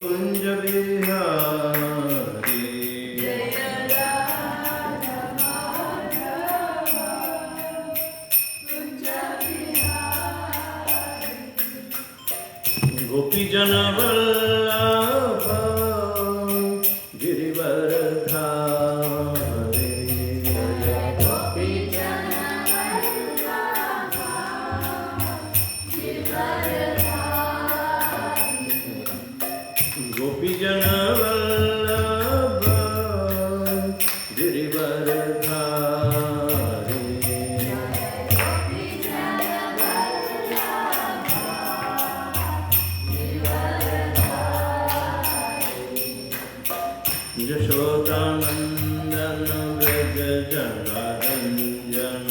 कुंज बिहारी गोपी जन वल्लभ गिरिवरधारी गोपी जन वल्लभ गिरिवरधारी यशोदानंदन व्रज जनरंजन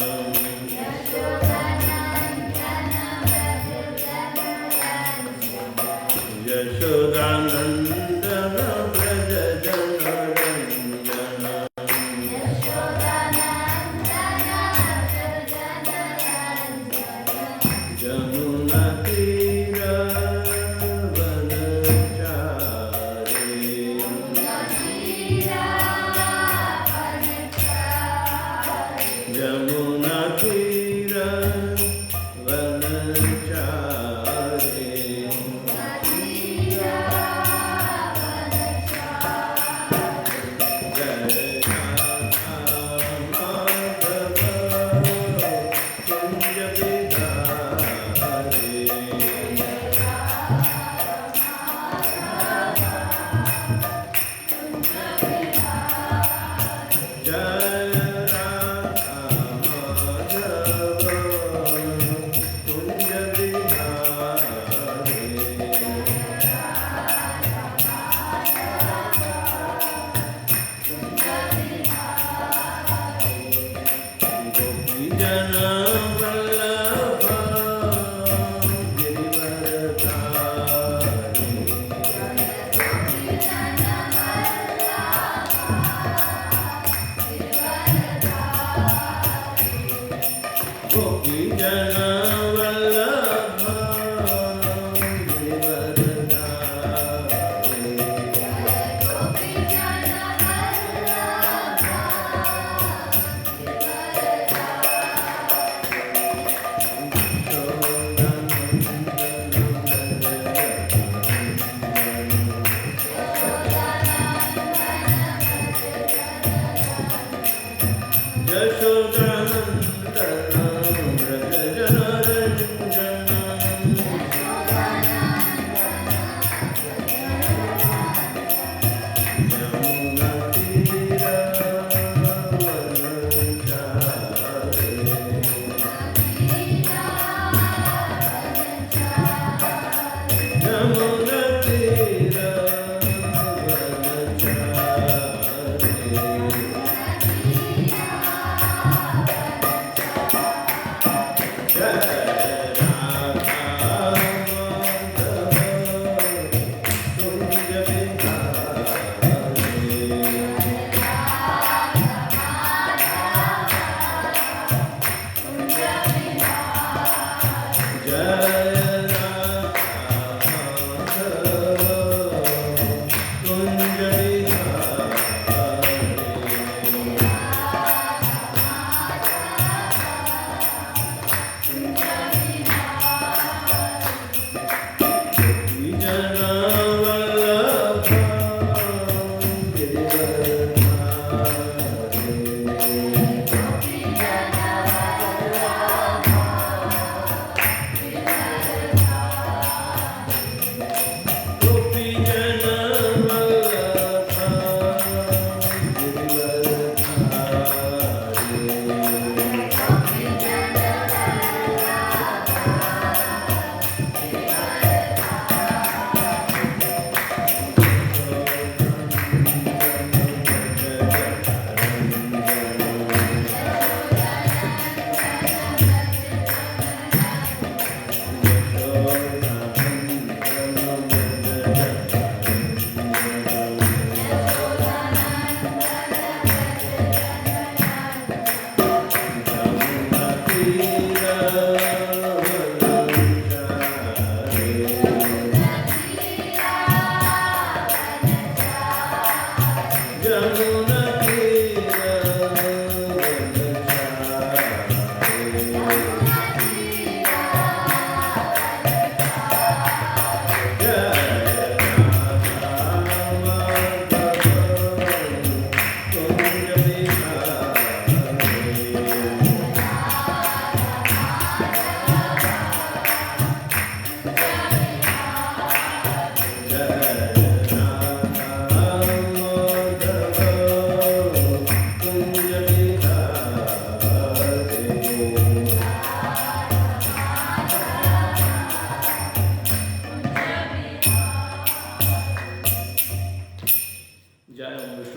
यशोदानंदन व्रज जनरंजन जमुना तीर वनचारी जमुना तीर वनचारी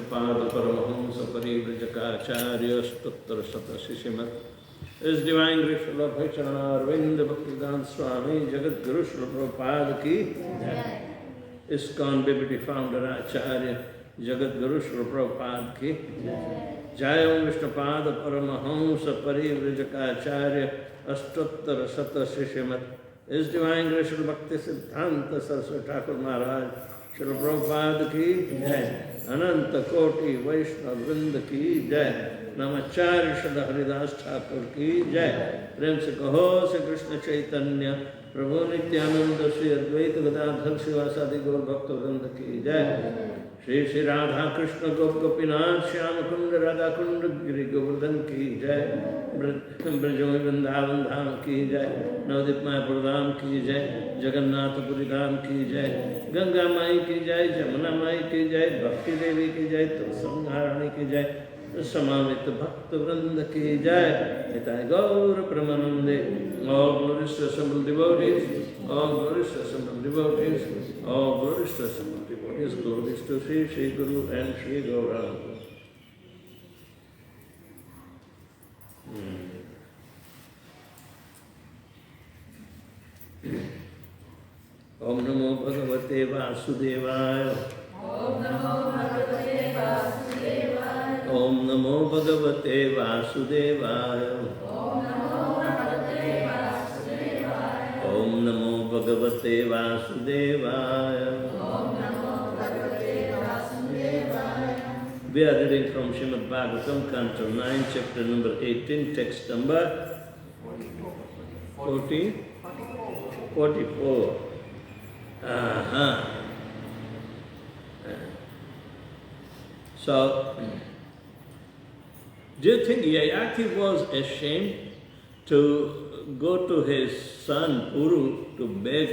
Vishnupada Paramahamsa Parivrajakacarya Stuttar Sata Shishimat. His Divine Grace Srila Bhaktivinoda Arvinda Bhaktivedanta Swami Jagat Guru Srila Prabhupada ki Jai. ISKCON BBT Founder Acharya Jagat Guru Srila Prabhupada ki Jai. Jai Om Vishnupada Paramahamsa Parivrajakacarya Astuttar Sata Shishimat. His Divine Grace Srila Bhakti Siddhanta Saraswati Thakur Maharaj Srila Prabhupada ki Jai. Ananta Koti Vaishnava Vrinda ki Jai. Namacharya Shraddha Haridas Thakur ki Jai. Prem se kaho se Krishna Chaitanya Prabhu Nityananda Sri Advaita Gadadhar Srivasadi Gaur Bhakta Vrinda ki Jai. Shri Shri Radha Krishna Gop Gopinath Shyama Kunda Radha Kunda Giri Govardhan ki Jai. Brajami Vrindavan Dham ki Jai. Navadip Mayapur Dham ki Jai. Jagannath Puri Dham ki Jai. Ganga Mai ki Jai. Jamuna Mai ki Jai. Bhakti Devi ki Jai. Tulsamharani ki Jai. Samavit Bhakta Vrinda ki Jai. Nitai Gaur Pramanande. All glories to assembled devotees. All glories to assembled devotees. All glories to assembled devotees. Glories to Sri Sri Guru and Sri Gauranga. Om Namo Bhagavate Vasudevaya. Om Namo Bhagavate Vasudevaya. Om Namo Bhagavate Vasudevaya. Om Namo Bhagavate Vasudevaya. Om Namo Bhagavate Vasudevaya. Om Namo Bhagavate Vasudevaya. We are reading from Srimad Bhagavatam, Canto 9, chapter number 18, text number 44. So, do you think Yayati was ashamed to go to his son Puru to beg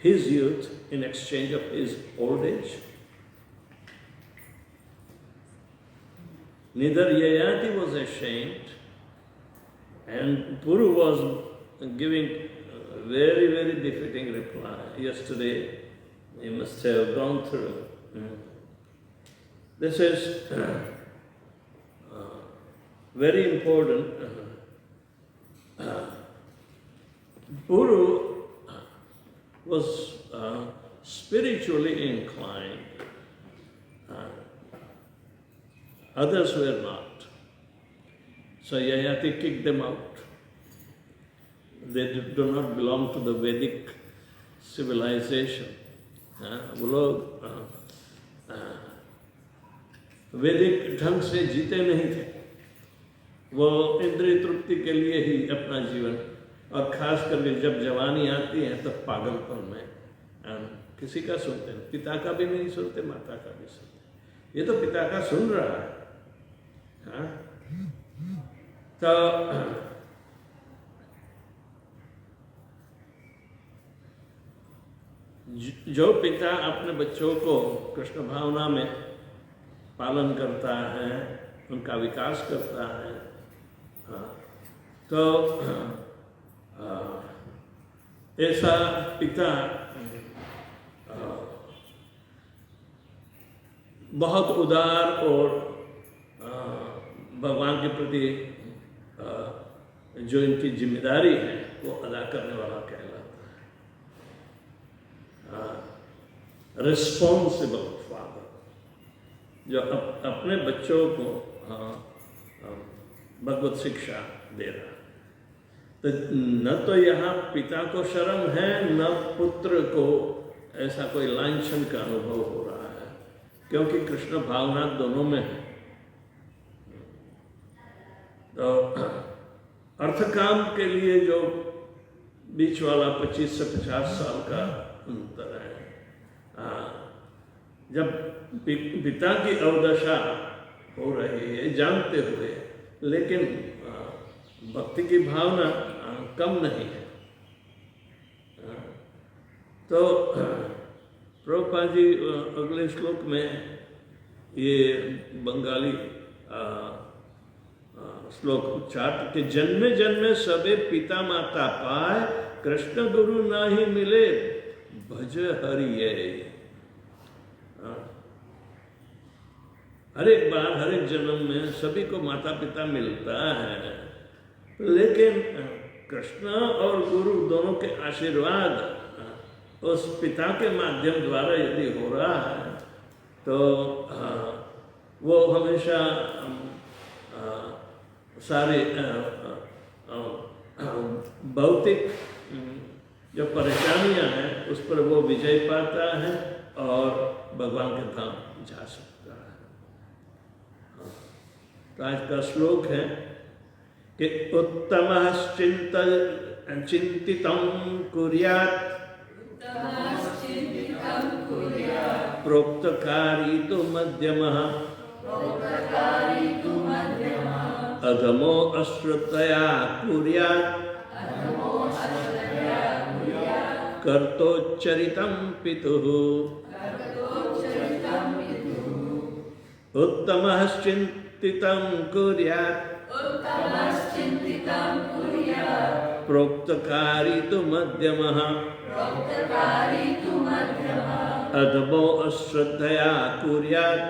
his youth in exchange of his old age? Neither Yayati was ashamed, and Puru was giving a very, very befitting reply. Yesterday, you must have gone through. This is very important. Puru was spiritually inclined. Others were not. So Yayati kicked them out. They do not belong to the Vedic civilization. वो लोग वैदिक ढंग से जीते नहीं थे. वो इंद्रिय तृप्ति के लिए ही अपना जीवन, और खास करके जब जवानी आती है तो पागलपन में किसी का सुनते हैं. पिता का भी नहीं सुनते, माता का भी सुनते. ये तो पिता का सुन रहा है. तो जो पिता अपने बच्चों को कृष्ण भावना में पालन करता है, उनका विकास करता है, तो ऐसा पिता बहुत उदार और भगवान के प्रति जो इनकी जिम्मेदारी है वो अदा करने वाला कहलाता है. रिस्पॉन्सिबल फादर, जो अपने बच्चों को भगवत शिक्षा दे रहा है. तो न तो यहाँ पिता को शर्म है, न पुत्र को ऐसा कोई लांछन का अनुभव हो रहा है, क्योंकि कृष्ण भावना दोनों में है. तो अर्थ काम के लिए जो बीच वाला 25 से 50 साल का अंतर है, जब पिता की अवदशा हो रही है जानते हुए, लेकिन भक्ति की भावना कम नहीं है. तो प्रभुपाद जी अगले श्लोक में ये बंगाली श्लोक उच्चार के जन्मे जन्मे सबे पिता माता पाए, कृष्ण गुरु नाही मिले भज हरिये. हर एक बार हर एक जन्म में सभी को माता पिता मिलता है, लेकिन कृष्ण और गुरु दोनों के आशीर्वाद उस पिता के माध्यम द्वारा यदि हो रहा है तो वो हमेशा सारे भौतिक जो परेशानियां हैं उस पर वो विजय पाता है और भगवान के धाम जा सकता है। तो आज का श्लोक है कि उत्तमः चिंतितं कुर्यात् प्रोक्तकारी तु मध्यमः अधमो अश्रद्धया कुर्यात् कर्तोच्चरितं पितुः। उत्तमः चिंतितं कुर्यात् प्रोक्तकारी तु मध्यमः अधमो अश्रद्धया कुर्यात्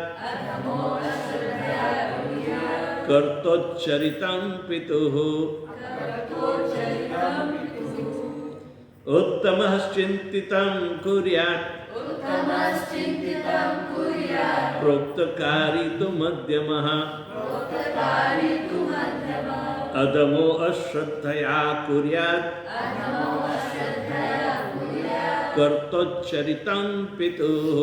कर्तोच्चरितं पितुः। उत्तमः चिंतितं कुर्यात् प्रोक्तकारी तु मध्यमः अधमो अश्रद्धया कुर्यात् कर्तोच्चरितं पितुः।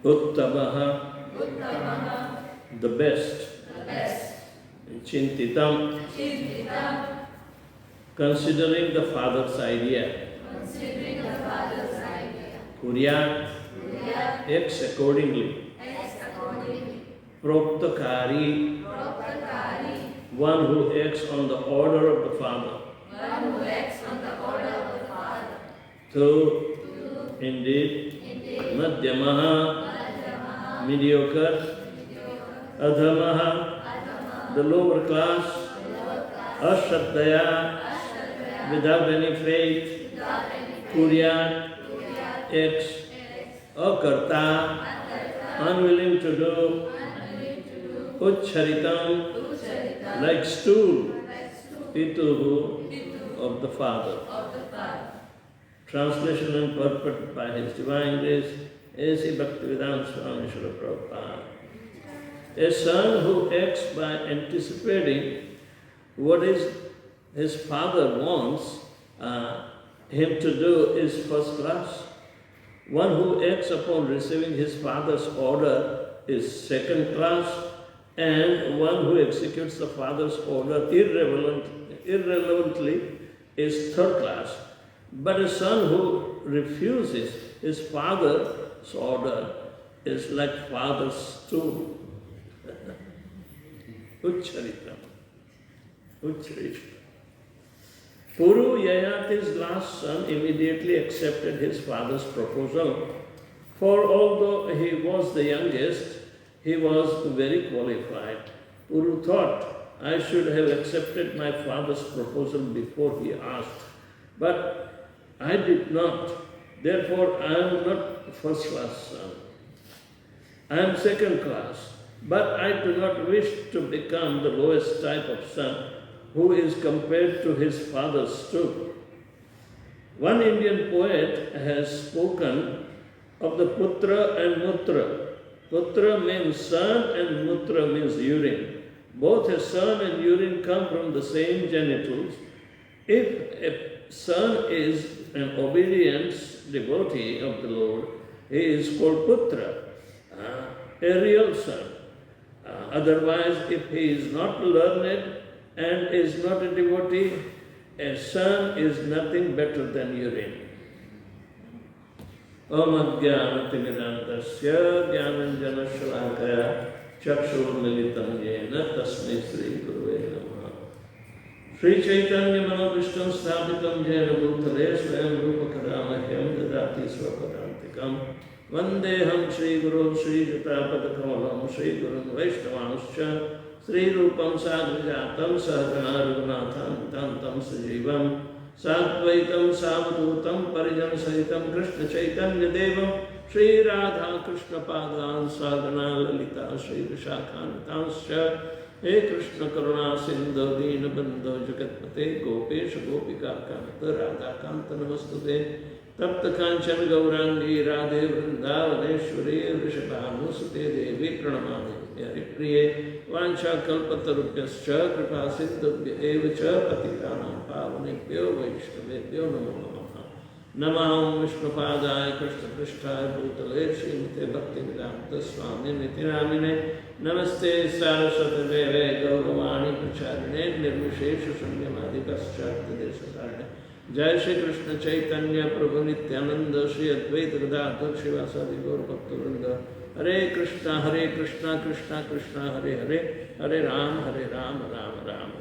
Uttamah, the best. Chintitam, considering the father's idea. Kuryat, acts accordingly. Proktakari, one who acts on the order of the father. Two, indeed. Madhyamaha, mediocre. Adhamaha, the lower class. Ashraddhaya, without any faith. Kuryat, acts. Akarta, unwilling to do. Uchcharitam, like stool. Pituhu, of the father. Translation and purport by His Divine Grace, A.C. Bhaktivedanta Swami Srila Prabhupada. A son who acts by anticipating what his father wants him to do is first class. One who acts upon receiving his father's order is second class, and one who executes the father's order irrelevantly is third class. But a son who refuses his father's order is like father's stool. Ucharitam. Ucharitam. Puru Yayati's last son immediately accepted his father's proposal, for although he was the youngest, he was very qualified. Puru thought, I should have accepted my father's proposal before he asked, but I did not. Therefore, I am not first-class son. I am second class, but I do not wish to become the lowest type of son who is compared to his father's stool. One Indian poet has spoken of the putra and mutra. Putra means son and mutra means urine. Both a son and urine come from the same genitals. If a son is an obedient devotee of the Lord, he is called putra, a real son. Otherwise, if he is not learned and is not a devotee, a son is nothing better than urine. Om Ajnanatimidandasya Jnananjanashalakaya Chakshurmilitam Yena Tasmai Sri Guruve Namaha. Sri Chaitanya Manobhishtam Sthapitam Jena Bhutale Swayam Rupakadamahyam Dadati Swapadantikam Vandeham Sri Guru Sri Jatapadakamalam Sri Guru Vaishnavanscha Sri Rupam Sadrijatam Sahagana Raghunatham Tantam Sajivam Sadvaitam Savadutam Parijan Sahitam Krishna Chaitanya Devam Sri Radha Krishna Padan Sadhana Lalita Sri Vishakhanitanscha He Krishna Karuna Sindhu Dina Bandhu Jagatpate Gopesha Gopika Kanta Radha Kanta Namastude Tapta Kanchan Gaurangi Radhe Vrindavaneshwari Vrishabhanusute Devi Pranamani Haripriye Vancha Kalpatarupyascha Kripa Sindhubhya Evacha Patitanam Pavanebhyo Vaishnavebhyo Namo Namaha Namaham Vishnupadaya Krishna Prishtaya Bhutale Srimate Bhaktivedanta Swami Niti Namine Namaste Saraswati Deve Gauravani Pracharine Nirvishesha Shunyamadi Pascharta Desasarane Jai Shri Krishna Chaitanya Prabhu Nityananda Shri Advaita Gadadhar Shivasadi Gaur Bhaktivinoda Hare Krishna Krishna Krishna Hare Hare Hare Ram Ram Ram Hare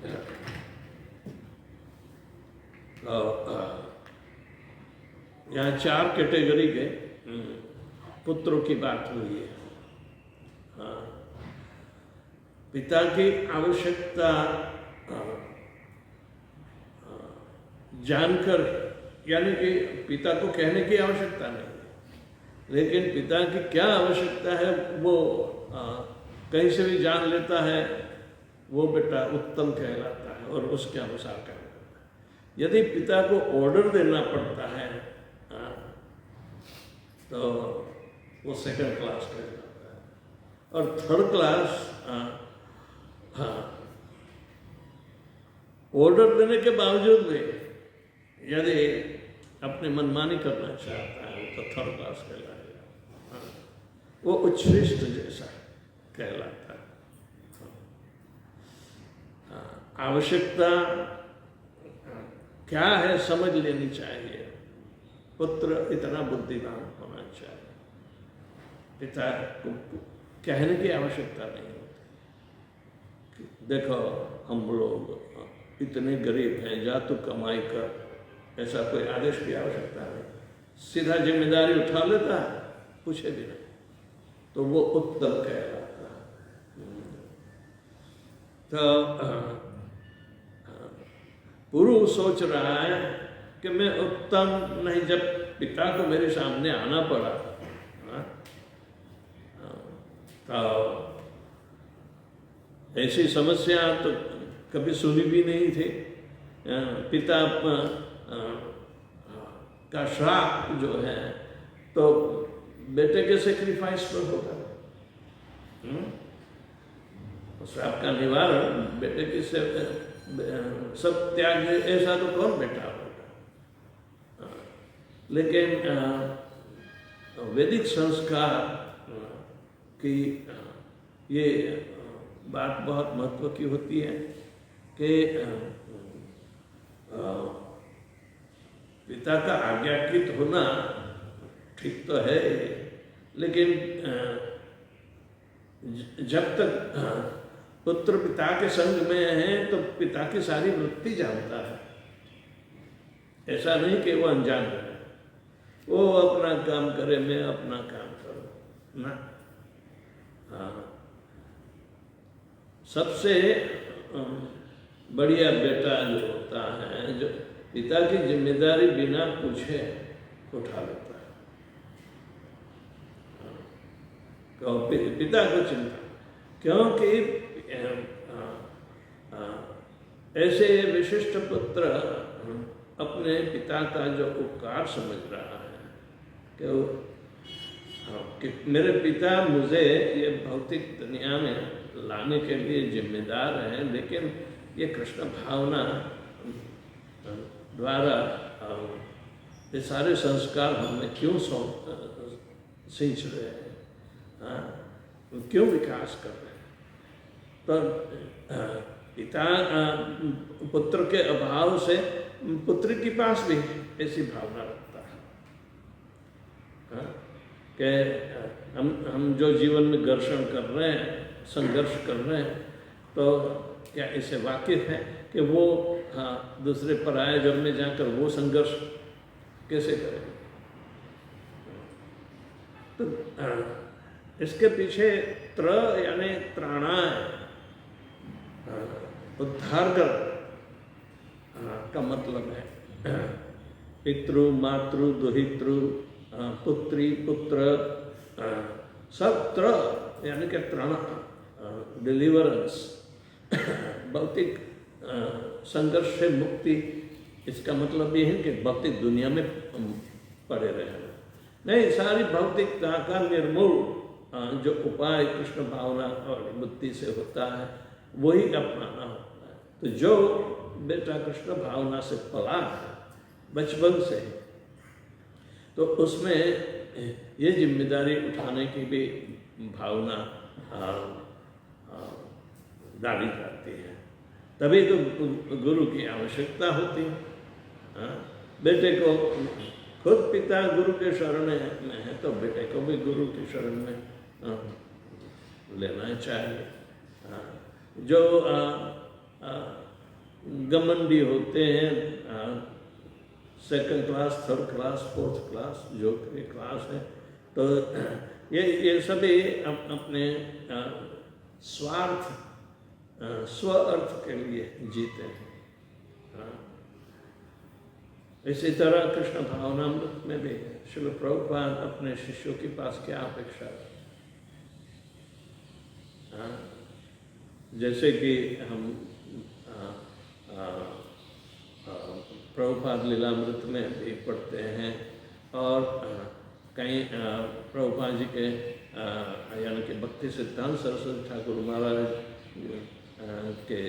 Hare. यहाँ चार category के पुत्रों की बात हुई है. पिता की आवश्यकता जानकर, यानी कि पिता को कहने की आवश्यकता नहीं, लेकिन पिता की क्या आवश्यकता है वो कहीं से भी जान लेता है, वो बेटा उत्तम कहलाता है और उसके अनुसार काम करता है. यदि पिता को ऑर्डर देना पड़ता है तो वो सेकंड क्लास कहलाता है. और थर्ड क्लास ऑर्डर देने के बावजूद भी यदि अपनी मनमानी करना चाहता है तो थर्ड क्लास कहलाएगा. वो उच्छृष्ट जैसा कहलाता है. आवश्यकता क्या है समझ लेनी चाहिए. पुत्र इतना बुद्धिमान होना चाहिए. पिता को कहने की आवश्यकता नहीं होती. देखो हम लोग इतने गरीब हैं, जा तू कमाई कर, ऐसा कोई आदेश की आवश्यकता नहीं. सीधा जिम्मेदारी उठा लेता है, पूछे भी नहीं, तो वो उत्तम कहलाता है. तो पुरु सोच रहा है कि मैं उत्तम नहीं. जब पिता को मेरे सामने आना पड़ा तो ऐसी समस्या तो कभी सुनी भी नहीं थी. पिता का श्राप जो है तो बेटे के सेक्रीफाइस पर होगा. श्राप का निवारण बेटे की सब त्याग, ऐसा तो कौन बेटा होगा. लेकिन वैदिक संस्कार की ये बात बहुत महत्व की होती है कि पिता पिता का आज्ञाकृत होना ठीक तो है, लेकिन जब तक पुत्र पिता के संग में है तो पिता की सारी वृत्ति जानता है। ऐसा नहीं कि वो अनजान है, वो अपना काम करे, मैं अपना काम करूं ना। हाँ, सबसे बढ़िया बेटा जो होता है, जो पिता की जिम्मेदारी बिना पूछे उठा लेता है। पिता को चिंता, क्योंकि ऐसे विशिष्ट पुत्र अपने पिता का जो उपकार समझ रहा है कि मेरे पिता मुझे ये भौतिक दुनिया में लाने के लिए जिम्मेदार हैं, लेकिन ये कृष्ण भावना द्वारा ये सारे संस्कार हमें क्यों सींच रहे हैं, क्यों विकास कर रहे हैं। तो पिता पुत्र के अभाव से पुत्र के पास भी ऐसी भावना रखता है कि हम जो जीवन में घर्षण कर रहे हैं, संघर्ष कर रहे हैं, तो क्या इसे वाकिफ है कि वो दूसरे पराये घर में जाकर वो संघर्ष कैसे करें। तो इसके पीछे त्र यानी त्राणाय, उद्धार कर का मतलब है पितृ मातृ दुहितृ पुत्री पुत्र सब त्र यानी कि त्राण, डिलीवरेंस, भौतिक संघर्ष से मुक्ति। इसका मतलब ये है कि भौतिक दुनिया में पड़े रहना नहीं, सारी भौतिकता का निर्मूल जो उपाय कृष्ण भावना और बुद्धि से होता है वही अपनाना होता है। तो जो बेटा कृष्ण भावना से पला है बचपन से, तो उसमें ये जिम्मेदारी उठाने की भी भावना दाढ़ी करती है। तभी तो गुरु की आवश्यकता होती है। बेटे को खुद पिता गुरु के शरण में है तो बेटे को भी गुरु के शरण में लेना चाहिए। जो घमंडी होते हैं, second class, third class, fourth class, जो भी क्लास है, तो ये सभी अपने स्वार्थ स्व अर्थ के लिए जीते हैं। इसी तरह कृष्ण भावनामृत में भी श्रील प्रभुपाद अपने शिष्यों के पास क्या अपेक्षा है। जैसे कि हम प्रभुपाद लीलामृत में भी पढ़ते हैं, और कई प्रभुपाद जी के यानी कि भक्ति सिद्धांत सरस्वती ठाकुर महाराज के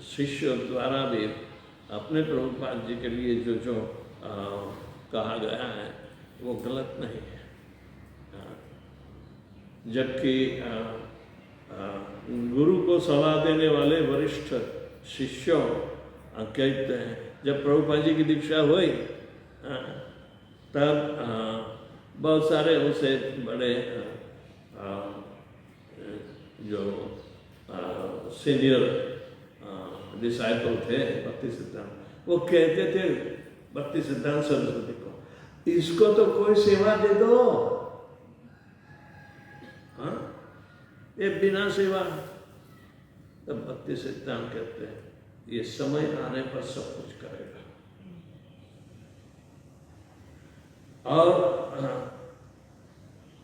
शिष्यों द्वारा भी अपने प्रभुपाद जी के लिए जो कहा गया है वो गलत नहीं है। जबकि गुरु को सलाह देने वाले वरिष्ठ शिष्यों कहते हैं, जब प्रभुपाद जी की दीक्षा हुई तब बहुत सारे उनसे बड़े जो सीनियर डिसाइपल थे भक्ति सिद्धांत, वो कहते थे भक्ति सिद्धांत सरस्वती को, इसको तो कोई सेवा दे दो। हाँ, ये बिना सेवा। तब भक्ति सिद्धांत कहते हैं ये समय आने पर सब कुछ करेगा।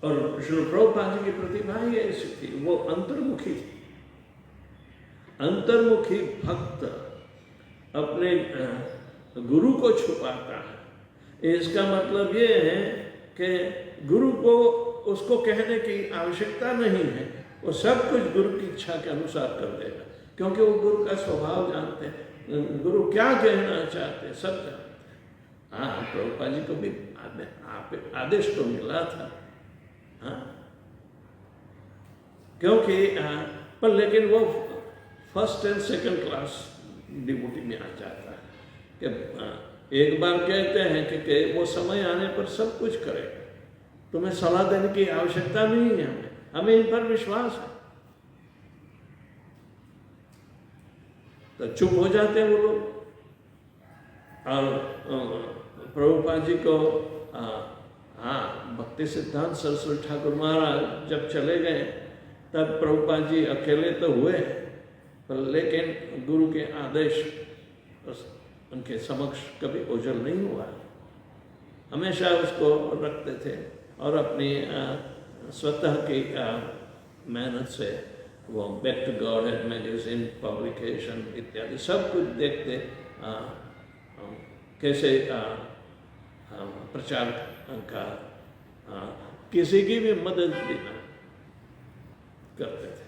और श्री प्रभुपाद जी की प्रतिभा ये ऐसी थी, वो अंतर्मुखी थी। अंतर्मुखी भक्त अपने गुरु को छुपाता है। इसका मतलब ये है कि गुरु को उसको कहने की आवश्यकता नहीं है, वो सब कुछ गुरु की इच्छा के अनुसार कर देगा, क्योंकि वो गुरु का स्वभाव जानते हैं, गुरु क्या कहना चाहते हैं सब जानते हैं। हाँ, प्रभुपाद जी को भी आदेश तो मिला था। हाँ, क्योंकि पर लेकिन वो first and second class devotee में आ जाता है कि एक बार कहते हैं कि वो समय आने पर सब कुछ करेगा, तुम्हें सलाह देने की आवश्यकता नहीं है, हमें इन पर विश्वास है। तो चुप हो जाते हैं वो लोग। और प्रभुपाद जी को भक्ति सिद्धांत सरस्वती ठाकुर महाराज जब चले गए तब प्रभुपाद जी अकेले तो हुए, पर लेकिन गुरु के आदेश उनके समक्ष कभी ओझल नहीं हुआ, हमेशा उसको रखते थे और अपनी स्वतः की मेहनत से वो Back to Godhead magazine publication इत्यादि सब कुछ देखते कैसे प्रचार का किसी की भी मदद लेना करते थे,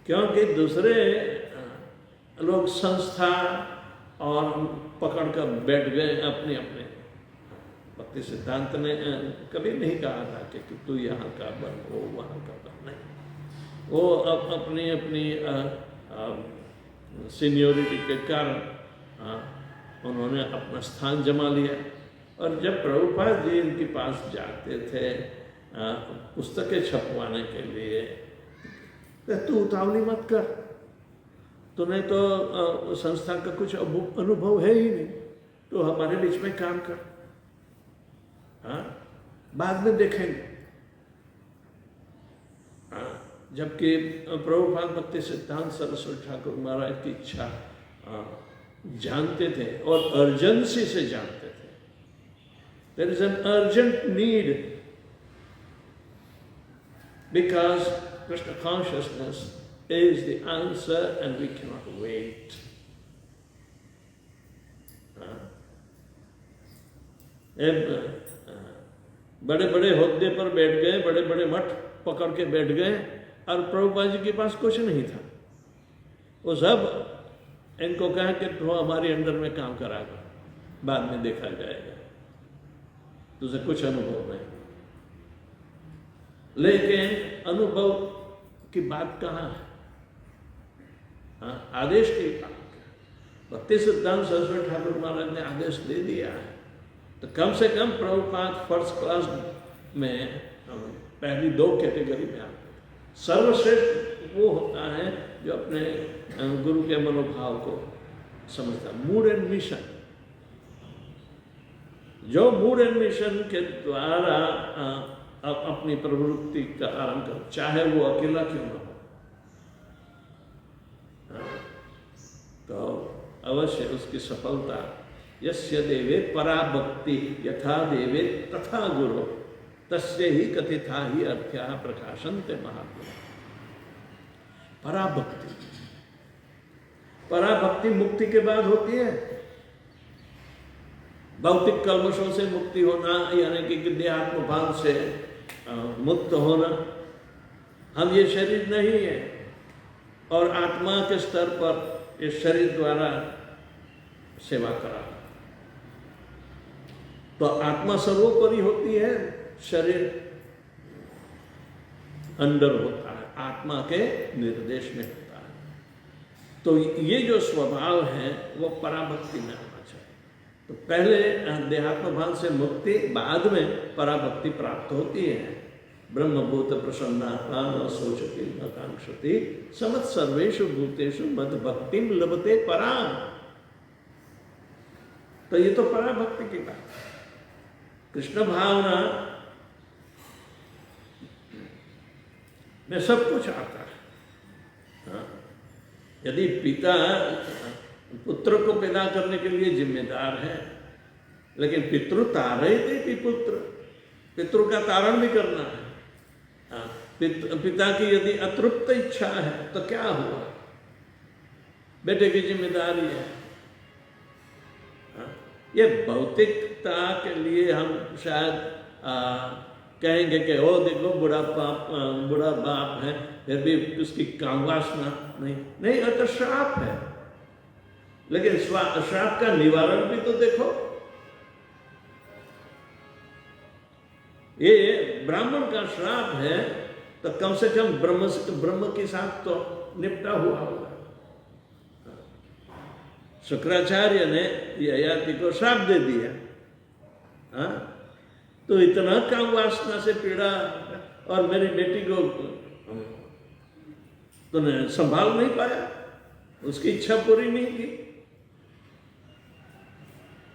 क्योंकि दूसरे लोग संस्था और पकड़ कर बैठ गए अपने अपने। भक्ति सिद्धांत ने कभी नहीं कहा था कि तू यहाँ का बन, वो वहाँ का बन, नहीं। वो अब अपनी अपनी सीनियोरिटी के कारण उन्होंने अपना स्थान जमा लिया। और जब प्रभुपाद जी इनके पास जाते थे पुस्तकें छपवाने के लिए, तो तू उतावली मत कर, तुम्हें तो संस्था का कुछ अनुभव है ही नहीं, तो हमारे बीच में काम कर, बाद में देखेंगे। जबकि प्रभुपाद भक्ति सिद्धांत सरस्वती ठाकुर महाराज की इच्छा जानते थे और अर्जेंसी से जानते थे। There is an urgent need because Krishna consciousness is the answer and we cannot wait. बड़े बड़े होद्दे पर बैठ गए, बड़े बड़े मठ पकड़ के बैठ गए और प्रभुपाद जी के पास कुछ नहीं था। वो सब इनको कहा कि तू हमारे अंडर में काम कराएगा, बाद में देखा जाएगा, तुझे कुछ अनुभव नहीं। लेकिन अनुभव की बात कहाँ है? आदेश की बात। भक्ति सिद्धांत सरस्वती ठाकुर महाराज ने आदेश दे दिया है, तो कम से कम प्रभुपाद फर्स्ट क्लास में पहली 2 कैटेगरी में आते हैं। सर्वश्रेष्ठ वो होता है जो अपने गुरु के मनोभाव को समझता, मूड एंड मिशन। जो मूड एंड मिशन के द्वारा अपनी प्रवृत्ति का आरंभ कर, चाहे वो अकेला क्यों न हो, तो अवश्य उसकी सफलता। यस्य देवे पराभक्ति यथा देवे तथा गुरु तस्य ही कथिता ही अर्थ्या प्रकाशन्ते महात्मा। पराभक्ति, पराभक्ति मुक्ति के बाद होती है। भौतिक कल्मशों से मुक्ति होना, यानी कि देहात्म भाव से मुक्त होना। हम ये शरीर नहीं है और आत्मा के स्तर पर इस शरीर द्वारा सेवा करा, तो आत्मा सर्वोपरि होती है, शरीर अंडर होता है, आत्मा के निर्देश में होता है। तो ये जो स्वभाव है वो पराभक्ति में होना चाहिए। तो पहले देहात्म भाव से मुक्ति, बाद में पराभक्ति प्राप्त होती है। ब्रह्मभूत प्रसन्नात्मा न शोचति न कांक्षति समत सर्वेषु भूतेषु मद भक्तिम लभते पराम। तो ये तो पराभक्ति की बात है। कृष्ण भावना में सब कुछ आता है। यदि पिता पुत्र को पैदा करने के लिए जिम्मेदार है, लेकिन पितृ तारयते पुत्र, पितृ का तारण भी करना है। पिता की यदि अतृप्त इच्छा है तो क्या हुआ, बेटे की जिम्मेदारी है। ये भौतिकता के लिए हम शायद कहेंगे कि ओ देखो बुढ़ा बाप है, फिर भी उसकी काम वासना नहीं, तो श्राप है। लेकिन श्राप का निवारण भी तो देखो। ये ब्राह्मण का श्राप है, तो कम से कम ब्रह्म के साथ तो निपटा हुआ होगा। शुक्राचार्य ने ययाति को श्राप दे दिया। हाँ, तो इतना काम वासना से पीड़ा, और मेरी बेटी को तूने संभाल नहीं पाया, उसकी इच्छा पूरी नहीं की,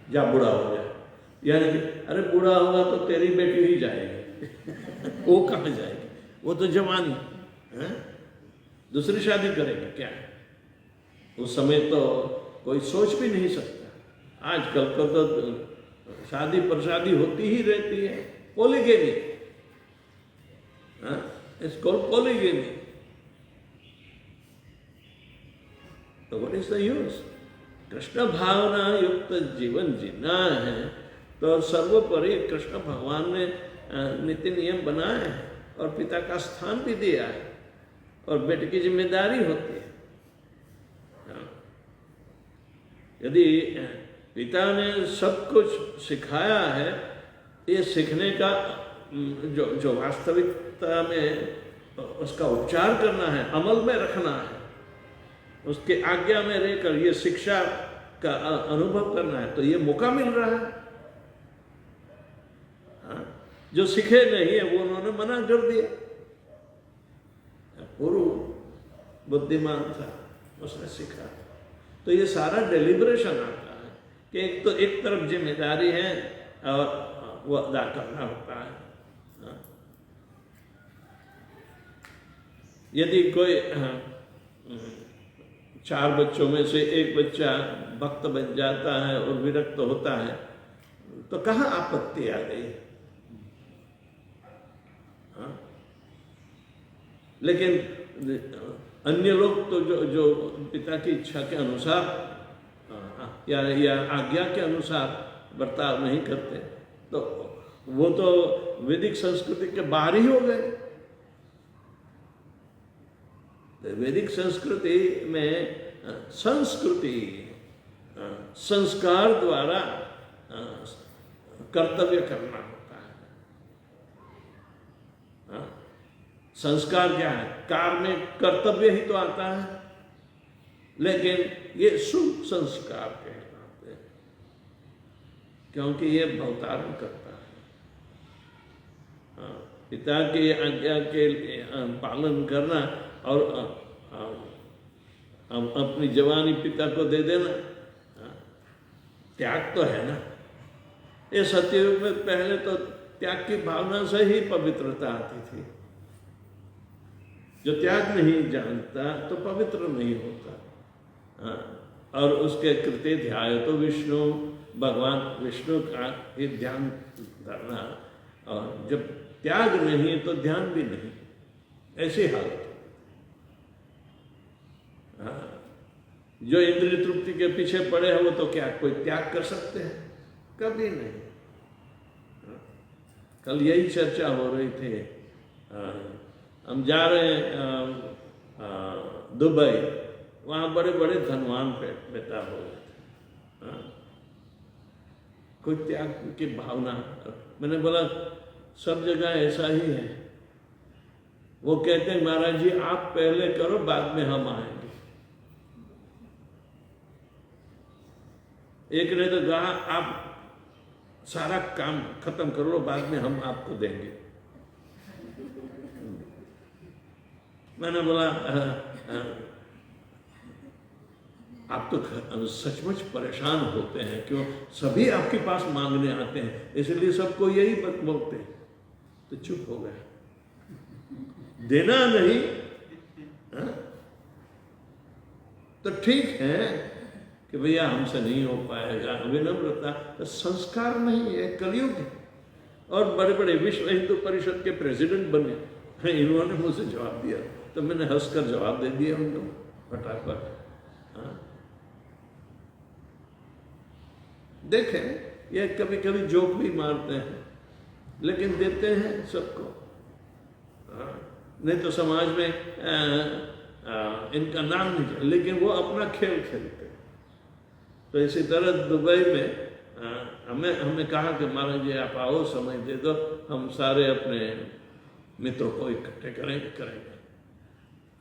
जा बूढ़ा हो गया। यानी कि अरे बूढ़ा होगा तो तेरी बेटी ही जाएगी वो कहाँ जाएगी, वो तो जवानी है, दूसरी शादी करेगा क्या? उस समय तो कोई सोच भी नहीं सकता। आजकल को तो शादी पर शादी होती ही रहती है, पॉलीगेमी, इसको पॉलीगेमी। तो what is the use? Krishna भावना युक्त जीवन जीना है तो सर्वोपरि कृष्ण भगवान ने नीति नियम बनाए हैं और पिता का स्थान भी दिया है और बेटे की जिम्मेदारी होती है। यदि पिता ने सब कुछ सिखाया है, ये सीखने का जो वास्तविकता में उसका उपचार करना है, अमल में रखना है, उसके आज्ञा में रहकर ये शिक्षा का अनुभव करना है, तो ये मौका मिल रहा है। हाँ? जो सीखे नहीं है वो उन्होंने मना कर दिया। गुरु बुद्धिमान था, उसने सीखा। तो ये सारा डेलिब्रेशन आता है कि एक तो एक तरफ जिम्मेदारी है और वो अदा करना होता है। हाँ? यदि कोई 4 बच्चों में से एक बच्चा भक्त बन जाता है और विरक्त होता है तो कहाँ आपत्ति आ गई? हाँ? लेकिन अन्य लोग तो जो पिता की इच्छा के अनुसार या आज्ञा के अनुसार बर्ताव नहीं करते, तो वो तो वैदिक संस्कृति के बाहर ही हो गए। वैदिक संस्कृति में संस्कृति संस्कार द्वारा कर्तव्य करना होता है। हाँ? संस्कार क्या है? कार में कर्तव्य ही तो आता है, लेकिन ये सुसंस्कार कहलाते हैं क्योंकि ये भवतारण करता है। हाँ? पिता की आज्ञा के पालन करना और अपनी जवानी पिता को दे देना, त्याग तो है ना। ये सत्ययुग में पहले तो त्याग की भावना से ही पवित्रता आती थी। जो त्याग नहीं जानता तो पवित्र नहीं होता। और उसके कृत्य ध्याय तो विष्णु, भगवान विष्णु का ही ध्यान करना, और जब त्याग नहीं तो ध्यान भी नहीं, ऐसी हालत। जो इंद्रिय तृप्ति के पीछे पड़े हैं वो तो क्या कोई त्याग कर सकते हैं? कभी नहीं। कल यही चर्चा हो रही थी। हम जा रहे हैं दुबई, वहाँ बड़े बड़े धनवान पैदा हो गए थे। कोई त्याग की भावना। मैंने बोला सब जगह ऐसा ही है। वो कहते हैं महाराज जी आप पहले करो बाद में हम आएंगे। एक ने तो कहा आप सारा काम खत्म कर लो बाद में हम आपको देंगे। मैंने बोला आप तो सचमुच परेशान होते हैं, क्यों? सभी आपके पास मांगने आते हैं, इसलिए सबको यही बोलते हैं। तो चुप हो गए, देना नहीं। तो ठीक है कि भैया हमसे नहीं हो पाएगा, विनम्रता तो संस्कार नहीं है, कलयुग है। और बड़े बड़े विश्व हिंदू परिषद के प्रेसिडेंट बने, इन्होंने मुझसे जवाब दिया तो मैंने हंसकर जवाब दे दिया उनको फटाफट। देखें ये कभी कभी जोक भी मारते हैं, लेकिन देते हैं सबको। नहीं तो समाज में इनका नाम नहीं, लेकिन वो अपना खेल खेलते। तो इसी तरह दुबई में हमें कहा कि महाराज जी आप आओ, समय दे दो, हम सारे अपने मित्रों को इकट्ठे करेंगे।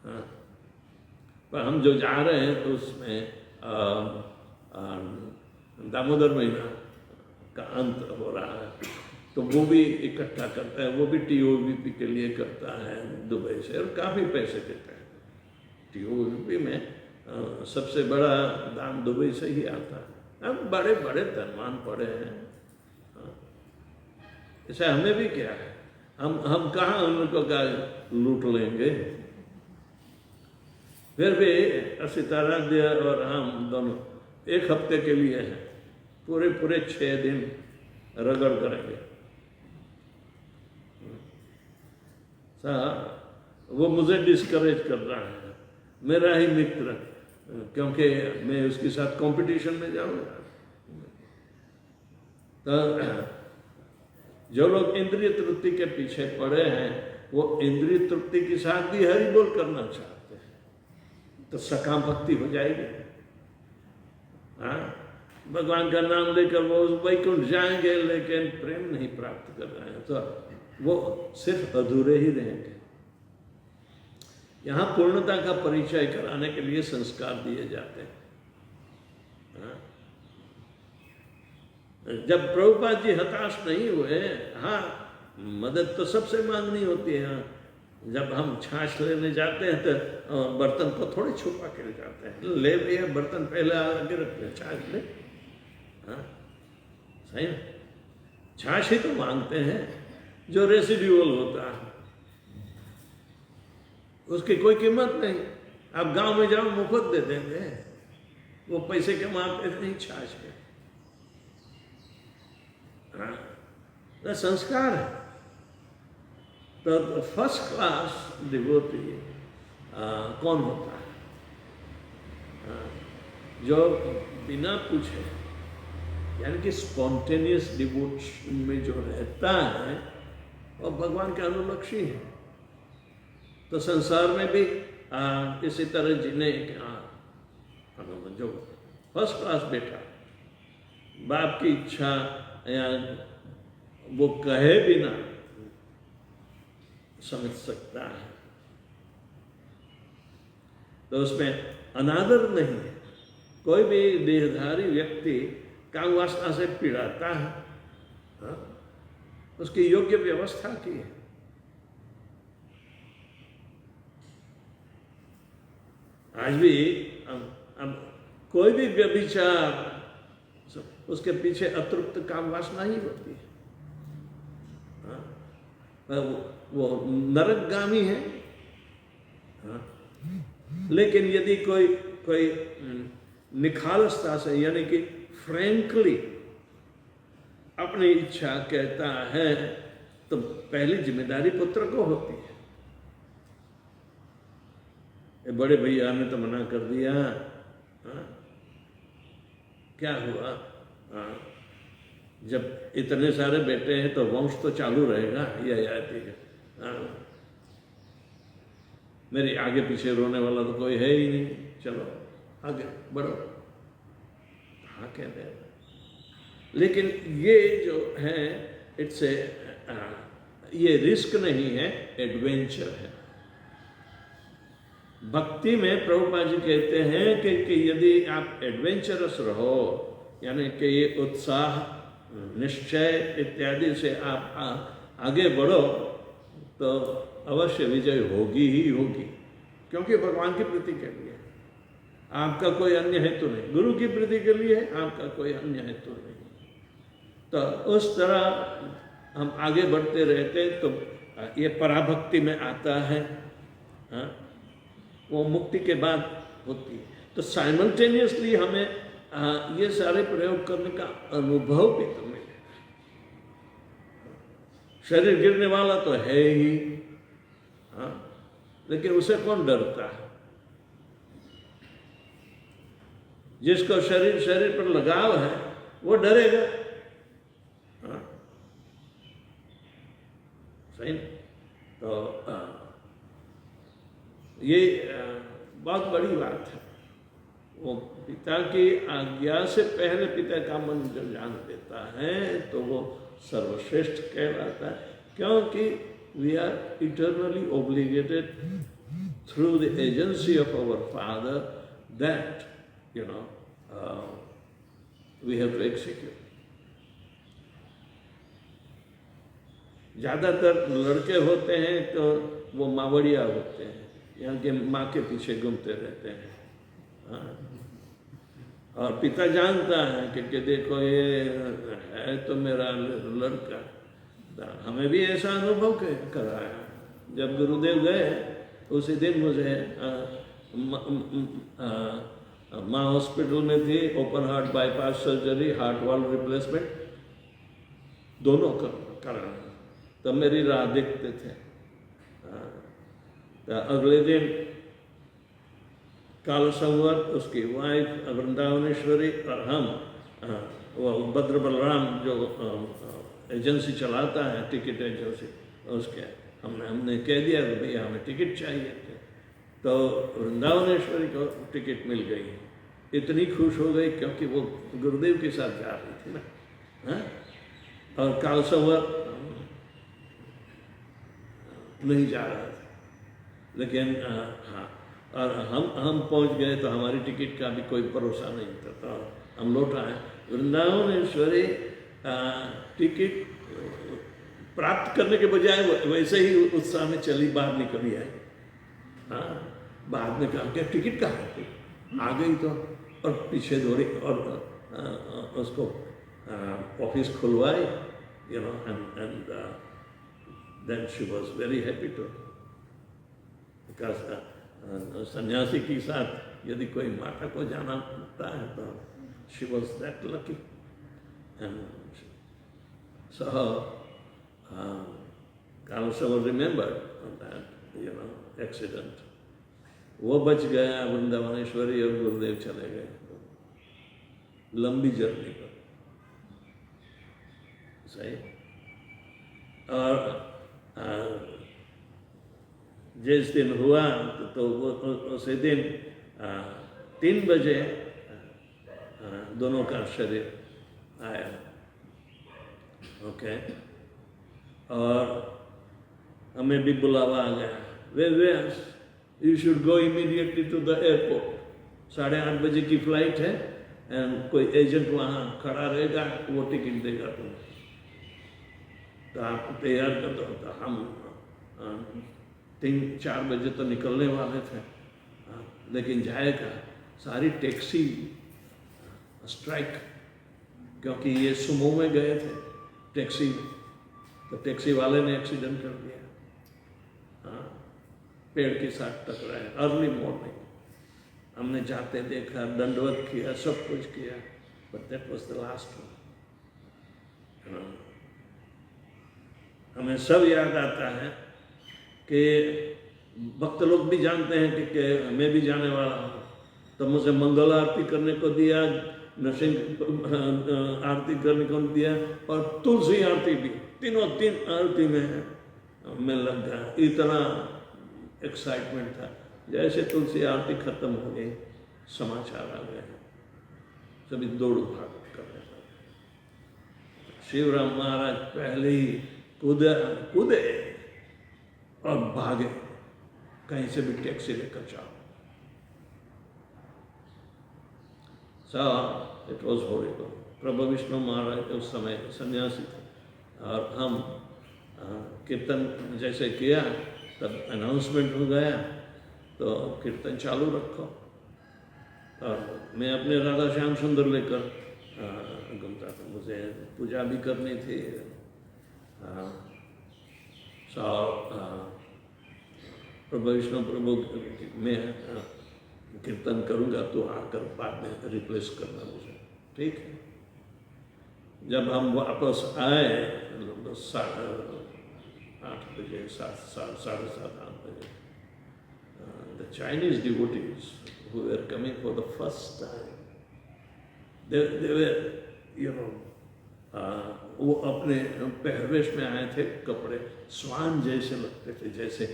हाँ, पर हम जो जा रहे हैं तो उसमें दामोदर महीना का अंत हो रहा है, तो वो भी इकट्ठा करता है, वो भी TOVP के लिए करता है दुबई से, और काफ़ी पैसे देते हैं। TOVP में सबसे बड़ा दान दुबई से ही आता है। अब बड़े बड़े धनवान पड़े हैं, ऐसे हमें भी क्या है, हम कहाँ उनको का लूट लेंगे। फिर भी सीताराध्य और हम दोनों एक हफ्ते के लिए हैं, पूरे 6 दिन रगड़ करेंगे। वो मुझे डिस्करेज कर रहा है, मेरा ही मित्र, क्योंकि मैं उसके साथ कंपटीशन में जाऊंगा। तो जो लोग इंद्रिय तृप्ति के पीछे पड़े हैं, वो इंद्रिय तृप्ति के साथ भी हरि बोल करना चाहते हैं, तो सकाम भक्ति हो जाएगी। हाँ, भगवान का नाम लेकर वो वैकुंठ जाएंगे, लेकिन प्रेम नहीं प्राप्त कर रहे हैं, तो वो सिर्फ अधूरे ही रहेंगे। यहाँ पूर्णता का परिचय कराने के लिए संस्कार दिए जाते हैं। हाँ? जब प्रभुपाद जी हताश नहीं हुए, हाँ मदद तो सबसे मांगनी होती है। हाँ, जब हम छाछ लेने जाते हैं तो बर्तन को थोड़े छुपा के ले जाते हैं, ले भैया बर्तन पहले आगे रखते हैं, छाछ ले। हाँ सही ना, छाछ ही तो मांगते हैं जो रेसिड्यूअल होता है, उसकी कोई कीमत नहीं। आप गांव में जाओ मुफ्त दे देंगे, वो पैसे के मांगते नहीं, छाछ के। हाँ, तो संस्कार है। तो फर्स्ट क्लास डिवोटी कौन होता है? जो बिना पूछे, यानी कि स्पॉन्टेनियस डिवोशन में जो रहता है वो भगवान के अनुलक्षी है। तो संसार में भी इसी तरह जीने जो फर्स्ट क्लास बेटा बाप की इच्छा या वो कहे बिना समझ सकता है, तो उसमें अनादर नहीं है। कोई भी देहधारी व्यक्ति काम वासना से पीड़ाता है, हाँ? उसकी योग्य व्यवस्था की है। आज भी अब कोई भी व्यभिचार, उसके पीछे अतृप्त काम वासना ही होती है। हाँ? वो नरकगामी है। हाँ? लेकिन यदि कोई निखालसता से, यानी कि फ्रैंकली अपनी इच्छा कहता है, तो पहली जिम्मेदारी पुत्र को होती है। बड़े भैया ने तो मना कर दिया, हाँ? क्या हुआ? हाँ? जब इतने सारे बेटे हैं तो वंश तो चालू रहेगा, यह आती है। हाँ? मेरे आगे पीछे रोने वाला तो कोई है ही नहीं, चलो आगे बढ़ो। हाँ कहते हैं, लेकिन ये जो है इट्स ये रिस्क नहीं है, एडवेंचर है। भक्ति में प्रभुपाद जी कहते हैं कि यदि आप एडवेंचरस रहो, यानी कि ये उत्साह, निश्चय इत्यादि से आप आगे बढ़ो, तो अवश्य विजय होगी ही होगी। क्योंकि भगवान की प्रीति के लिए, आपका कोई अन्य हेतु नहीं। गुरु की प्रीति के लिए आपका कोई अन्य हेतु नहीं। तो उस तरह हम आगे बढ़ते रहते, तो ये पराभक्ति में आता है। हाँ? वो मुक्ति के बाद होती है। तो साइमल्टेनियसली हमें ये सारे प्रयोग करने का अनुभव भी तो मिलेगा। शरीर गिरने वाला तो है ही, हाँ? लेकिन उसे कौन डरता है? जिसको शरीर पर लगाव है वो डरेगा। हाँ? सही ना? तो ये बहुत बड़ी बात है। वो पिता की आज्ञा से पहले पिता का मन जो जान देता है, तो वो सर्वश्रेष्ठ कहलाता है। क्योंकि we are eternally obligated through the agency of our Father that we have to execute. ज़्यादातर लड़के होते हैं तो वो मावड़िया होते हैं, यहाँ के माँ के पीछे घूमते रहते हैं। हाँ। और पिता जानता है कि देखो ये है तो मेरा लड़का। हमें भी ऐसा अनुभव कराया। जब गुरुदेव गए उसी दिन मुझे माँ हॉस्पिटल में थी, open heart bypass surgery, heart valve replacement दोनों कराना। तब मेरी राह देखते थे। तो अगले दिन काल संवत, उसकी वाइफ वृंदावनेश्वरी और हम, वो भद्र बलराम जो एजेंसी चलाता है, टिकट एजेंसी, उसके हमने कह दिया कि भैया हमें टिकट चाहिए थे। तो वृंदावनेश्वरी को टिकट मिल गई। इतनी खुश हो गई क्योंकि वो गुरुदेव के साथ जा रही थी ना। हाँ? और काल संवत नहीं जा रहा था, लेकिन हाँ, और हम पहुंच गए तो हमारी टिकट का भी कोई भरोसा नहीं था। तो हम लौट आए। वृंदावनेश्वरी टिकट प्राप्त करने के बजाय वैसे ही उत्साह में चली बाहर निकली आई। हाँ, बाद में कहा क्या टिकट कहाँ है? आ गई तो, और पीछे दौड़ी और उसको ऑफिस खुलवाई, you know, and then she was very happy to, because सन्यासी के साथ यदि कोई माता को जाना होता है तो she was that lucky, and so Kalsava remembered that, you know, accident. वो बच गया वृंदावनेश्वरी और गुरुदेव चले गए लंबी जर्नी पर। सही। और जिस दिन हुआ तो उसी दिन 3 बजे दोनों का शरीर आया। ओके। और हमें भी बुलावा आ गया, वे you should go immediately to the airport. 8:30 बजे की फ्लाइट है, एंड कोई एजेंट वहाँ खड़ा रहेगा, वो टिकट देगा तुम्हें, तो आप तैयार कर दो। तो हम 3-4 बजे तो निकलने वाले थे, लेकिन जाएगा सारी टैक्सी स्ट्राइक, क्योंकि ये सुमो में गए थे टैक्सी में, तो टैक्सी वाले ने एक्सीडेंट कर दिया। हाँ, पेड़ के साथ टकराए अर्ली मॉर्निंग। हमने जाते देखा, दंडवत किया, सब कुछ किया, but that was the last one. हमें सब याद आता है कि भक्त लोग भी जानते हैं कि मैं भी जाने वाला हूँ, तो मुझे मंगल आरती करने को दिया, नरसिंह आरती करने को दिया, और तुलसी आरती भी, तीन आरती में मैं लग गया। इतना एक्साइटमेंट था। जैसे तुलसी आरती खत्म हो गई, समाचार आ गए, सभी दौड़ भाग करने लगे। शिवराम महाराज पहले ही कूदे और भागे, कहीं से भी टैक्सी लेकर जाओ। So it was horrible. प्रभु विष्णु महाराज उस समय सन्यासी थे, और हम कीर्तन जैसे किया, तब अनाउंसमेंट हो गया, तो कीर्तन चालू रखो, और मैं अपने राधा श्याम सुंदर लेकर घूमता था। मुझे पूजा भी करनी थी। प्रभु विष्णु प्रभु में कीर्तन करूँगा तो आकर बाद में रिप्लेस करना मुझे, ठीक है। जब हम वापस आए 8 बजे, 7:30-8 बजे, the Chinese devotees who were coming for the first time, they were, you know, वो अपने पहरवेश में आए थे, कपड़े स्वान जैसे लगते थे, जैसे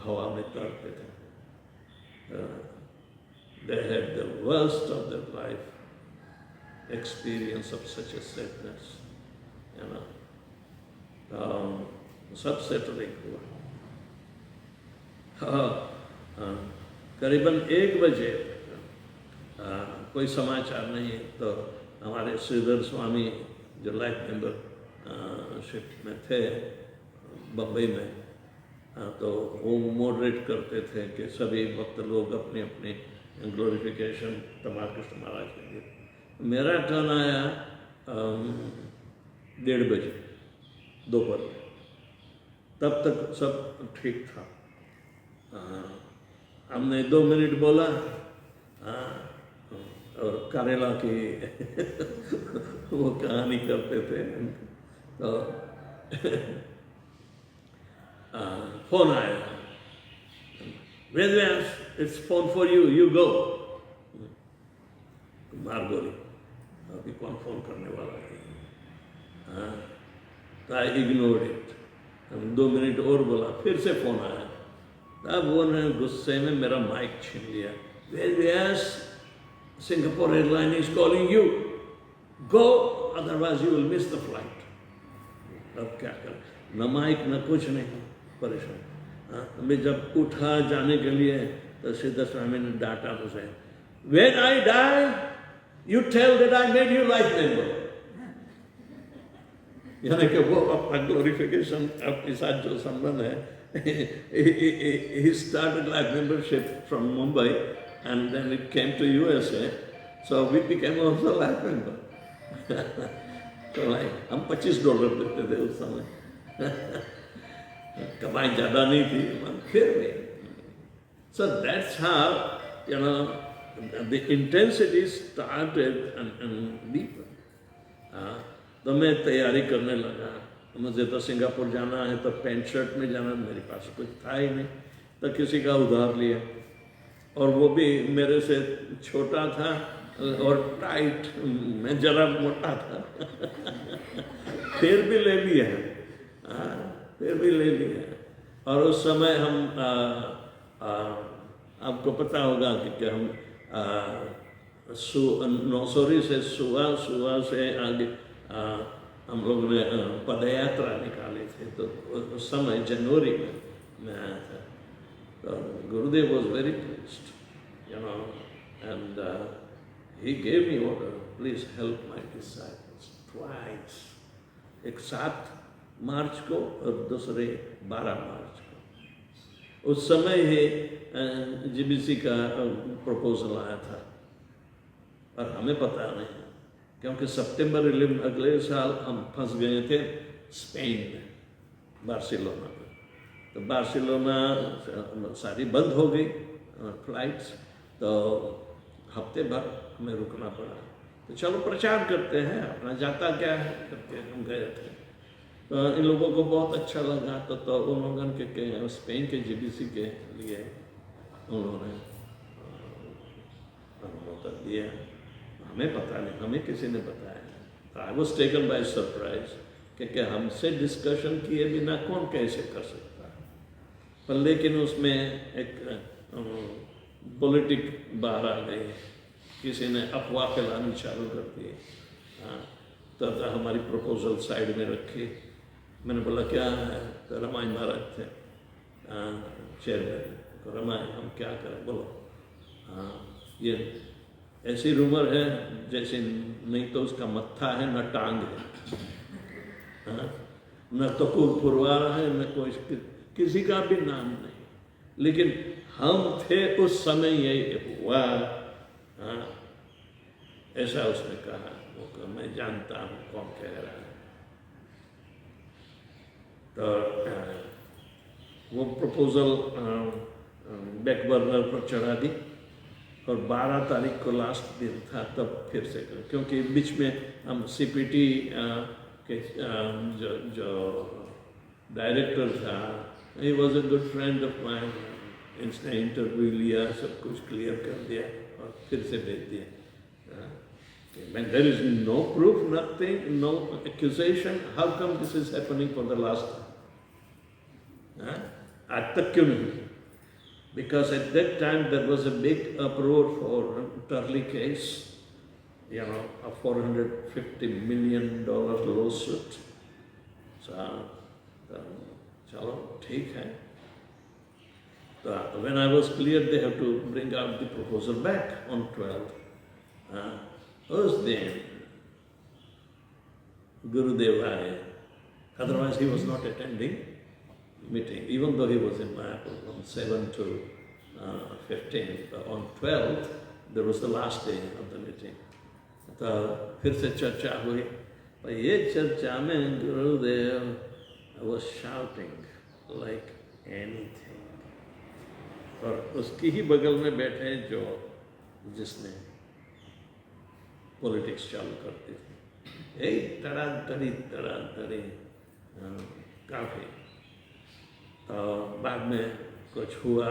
हवा में तैरते थे। They had the worst of their life experience of such a sadness, you know. सब सेटलिंग हुआ। करीबन 1 बजे कोई समाचार नहीं, तो हमारे श्रीधर स्वामी जो लाइफ मेंबरशिप में थे बम्बई में, तो वो मॉडरेट करते थे कि सभी भक्त लोग अपनी अपनी ग्लोरिफिकेशन तमाम कृष्ण महाराज के लिए। मेरा टर्न आया 1:30 बजे दोपहर में, तब तक सब ठीक था। हमने 2 मिनट बोला और करेला की वो कहानी करते थे, तो फोन आया, Vedavyasa it's phone for you, you go. मार गोली, अभी कौन फोन करने वाला है। तो आई इग्नोर्ड इट। 2 मिनट और बोला, फिर से फोन आया, तब वो ने गुस्से में मेरा माइक छीन लिया। Vedavyasa, Singapore airline is calling you, go otherwise you will miss the flight. अब क्या कर, न माइक न कुछ नहीं, परेशान। मैं जब उठा जाने के लिए तो श्रीधर स्वामी ने डांटा मुझे, when I die you tell that I made you life member. यानी कि वो अपना ग्लोरिफिकेशन अपने साथ जो संबंध है, he started life membership from Mumbai and then it came to USA, so we became also life member. तो हम $25 देते थे उस समय, कमाई ज़्यादा नहीं थी, फिर भी। So that's how, you know, the intensity started and deeper. तो मैं तैयारी करने लगा। मुझे तो सिंगापुर जाना है, तो पैंट शर्ट में जाना, मेरे पास कुछ था ही नहीं, तो किसी का उधार लिया, और वो भी मेरे से छोटा था और टाइट, मैं जरा मोटा था। फिर भी ले लिया, फिर भी ले लिया। और उस समय हम आपको पता होगा कि हम नौसरी से सुआ से आगे हम लोग ने पदयात्रा निकाले थे, तो उस समय जनवरी में मैं आया था। तो गुरुदेव was very pleased, you know, and he gave me order, please help my disciples twice, एक 7 मार्च को और दूसरे 12 मार्च को। उस समय ही जीबीसी का प्रपोजल आया था, और हमें पता नहीं, क्योंकि सितंबर 11 अगले साल हम फंस गए थे स्पेन में, बार्सिलोना में। तो बार्सिलोना सारी बंद हो गई फ्लाइट्स, तो हफ्ते भर हमें रुकना पड़ा। तो चलो प्रचार करते हैं, अपना जाता क्या है करके हम गए थे। तो इन लोगों को बहुत अच्छा लगा, तो उन लोगों के स्पेन के जीबीसी के लिए उन्होंने अनुमोदन दिया। हमें पता नहीं, हमें किसी ने बताया। तो I was taken by surprise, क्योंकि हमसे डिस्कशन किए बिना कौन कैसे कर सकता है। पर लेकिन उसमें एक पॉलिटिक बाहर आ गई, किसी ने अफवाह फैलानी चालू कर दी। तो हमारी प्रपोजल साइड में रखी। मैंने बोला क्या है, तो रमाई महाराज थे चेयरमैन, तो रमाई हम क्या करें, बोलो। ये ऐसी रूमर है जैसे नहीं तो उसका मत्था है न टांग है, न तो कोई पुरवार है, न कोई किसी का भी नाम नहीं, लेकिन हम थे उस समय यही हुआ। ऐसा उसने कहा, वो मैं जानता हूँ कौन कह रहा है। तो वो प्रपोजल बैक बर्नर पर चढ़ा दी, और 12 तारीख को लास्ट दिन था, तब फिर से क्योंकि बीच में हम सीपीटी के जो डायरेक्टर था, he was a good friend of mine, इसने इंटरव्यू लिया, सब कुछ क्लियर कर दिया और फिर से भेज दिया। When there is no proof, nothing, no accusation, how come this is happening for the last time? आज तक क्यों नहीं? Because at that time there was a big uproar for Turley case, you know, a $450 million lawsuit. So, चलो ठीक है। So when I was clear, they have to bring out the proposal back on 12th. उस दिन Gurudev Aaye. Otherwise he was not attending meeting, even though he was in Mayapur from 7 to 15. But on 12th, there was the last day of the meeting. तो फिर से चर्चा हुई, पर ये चर्चा में गुरुदेव was shouting like anything. और उसकी ही बगल में बैठे जो जिसने पॉलिटिक्स चालू करती थी, एक तड़ातड़ी काफी। बाद में कुछ हुआ,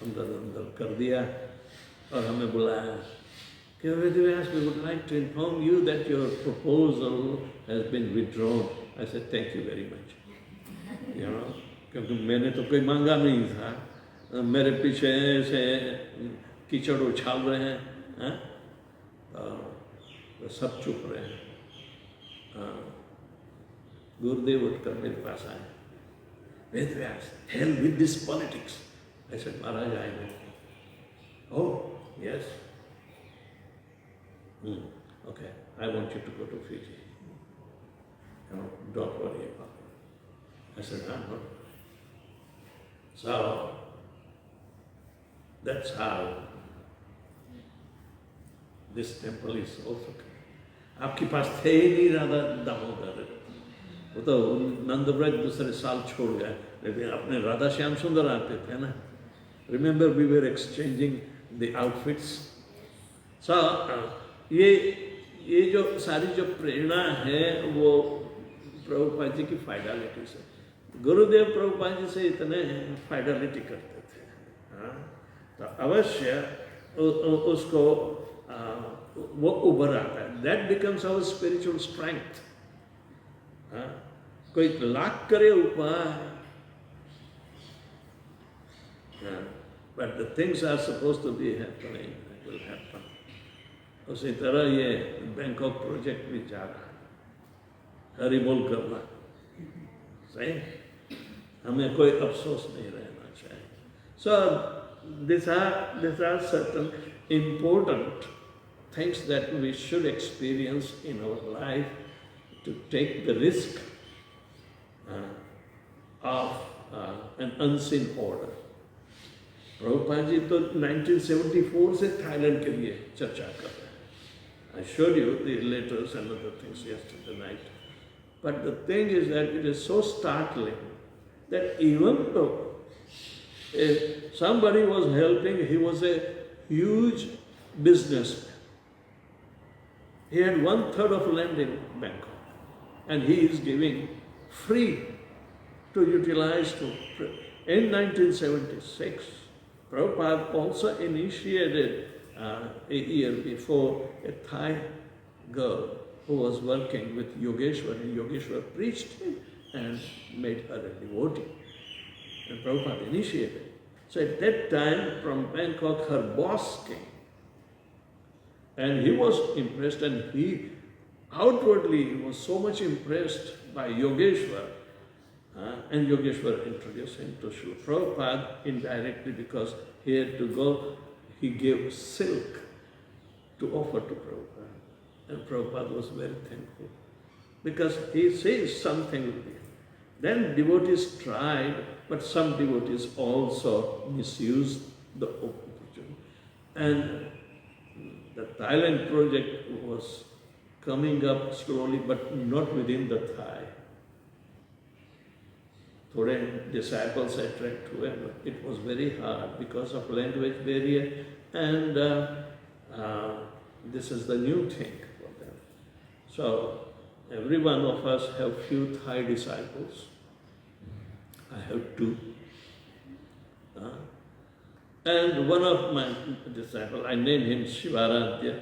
अंदर कर दिया और हमें बुलाया कि Vedvyas, we would like to inform you that your proposal has been withdrawn. I said, thank you very much. You know, क्योंकि मैंने तो कोई मांगा नहीं था, मेरे पीछे से कीचड़ उछाल रहे हैं, तो सब चुप रहे हैं। गुरुदेव उठकर मेरे पास आए, Vedvyas, hell with this politics. I said, Maharaj, I know. Oh, yes. Okay, I want you to go to Fiji. Don't worry about it. I said, no. So, that's how this temple is also. आपके पास थे ही नहीं राधा दामोदर, वो तो नंदब्रज दूसरे साल छोड़ गए, लेकिन अपने राधा श्याम सुंदर आते थे ना. Remember we were exchanging the outfits. So, ये जो सारी जो प्रेरणा है वो प्रभुपाद जी की फाइडलिटी से, गुरुदेव प्रभुपाद जी से इतने फाइडलिटी करते थे, तो अवश्य उसको वो उभर आता है. That becomes our spiritual strength. कोई लाख करे उपाय, but the things are supposed to be happening, it will happen. उसी तरह ये बैंकॉक प्रोजेक्ट भी जा रहा है, हरि बोल करना सही, हमें कोई अफसोस नहीं रहना चाहिए. So these are certain important things that we should experience in our life to take the risk of an unseen order. Prabhupada ji तो 1974 से थाईलैंड के लिए चर्चा कर रहे हैं. I showed you the letters and other things yesterday night. But the thing is that it is so startling that even though if somebody was helping, he was a huge businessman. He had 1/3 of land in Bangkok, and he is giving free to utilize to. In 1976, Prabhupada also initiated a year before a Thai girl who was working with Yogeshwar, and Yogeshwar preached and made her a devotee. And Prabhupada initiated. So at that time, from Bangkok, her boss came. And he was impressed, and he outwardly was so much impressed by Yogeshwar. And Yogeshwar introduced him to Srila Prabhupada indirectly, because he had to go, he gave silk to offer to Prabhupada. And Prabhupada was very thankful, because he says something will be. Then devotees tried, but some devotees also misused the opportunity. And the Thailand project was coming up slowly, but not within the Thai. थोड़े disciples attract हुए, but it was very hard because of language barrier, and this is the new thing for them. So every one of us have few Thai disciples. I have 2. And one of my disciples, I named him Shivaradhya.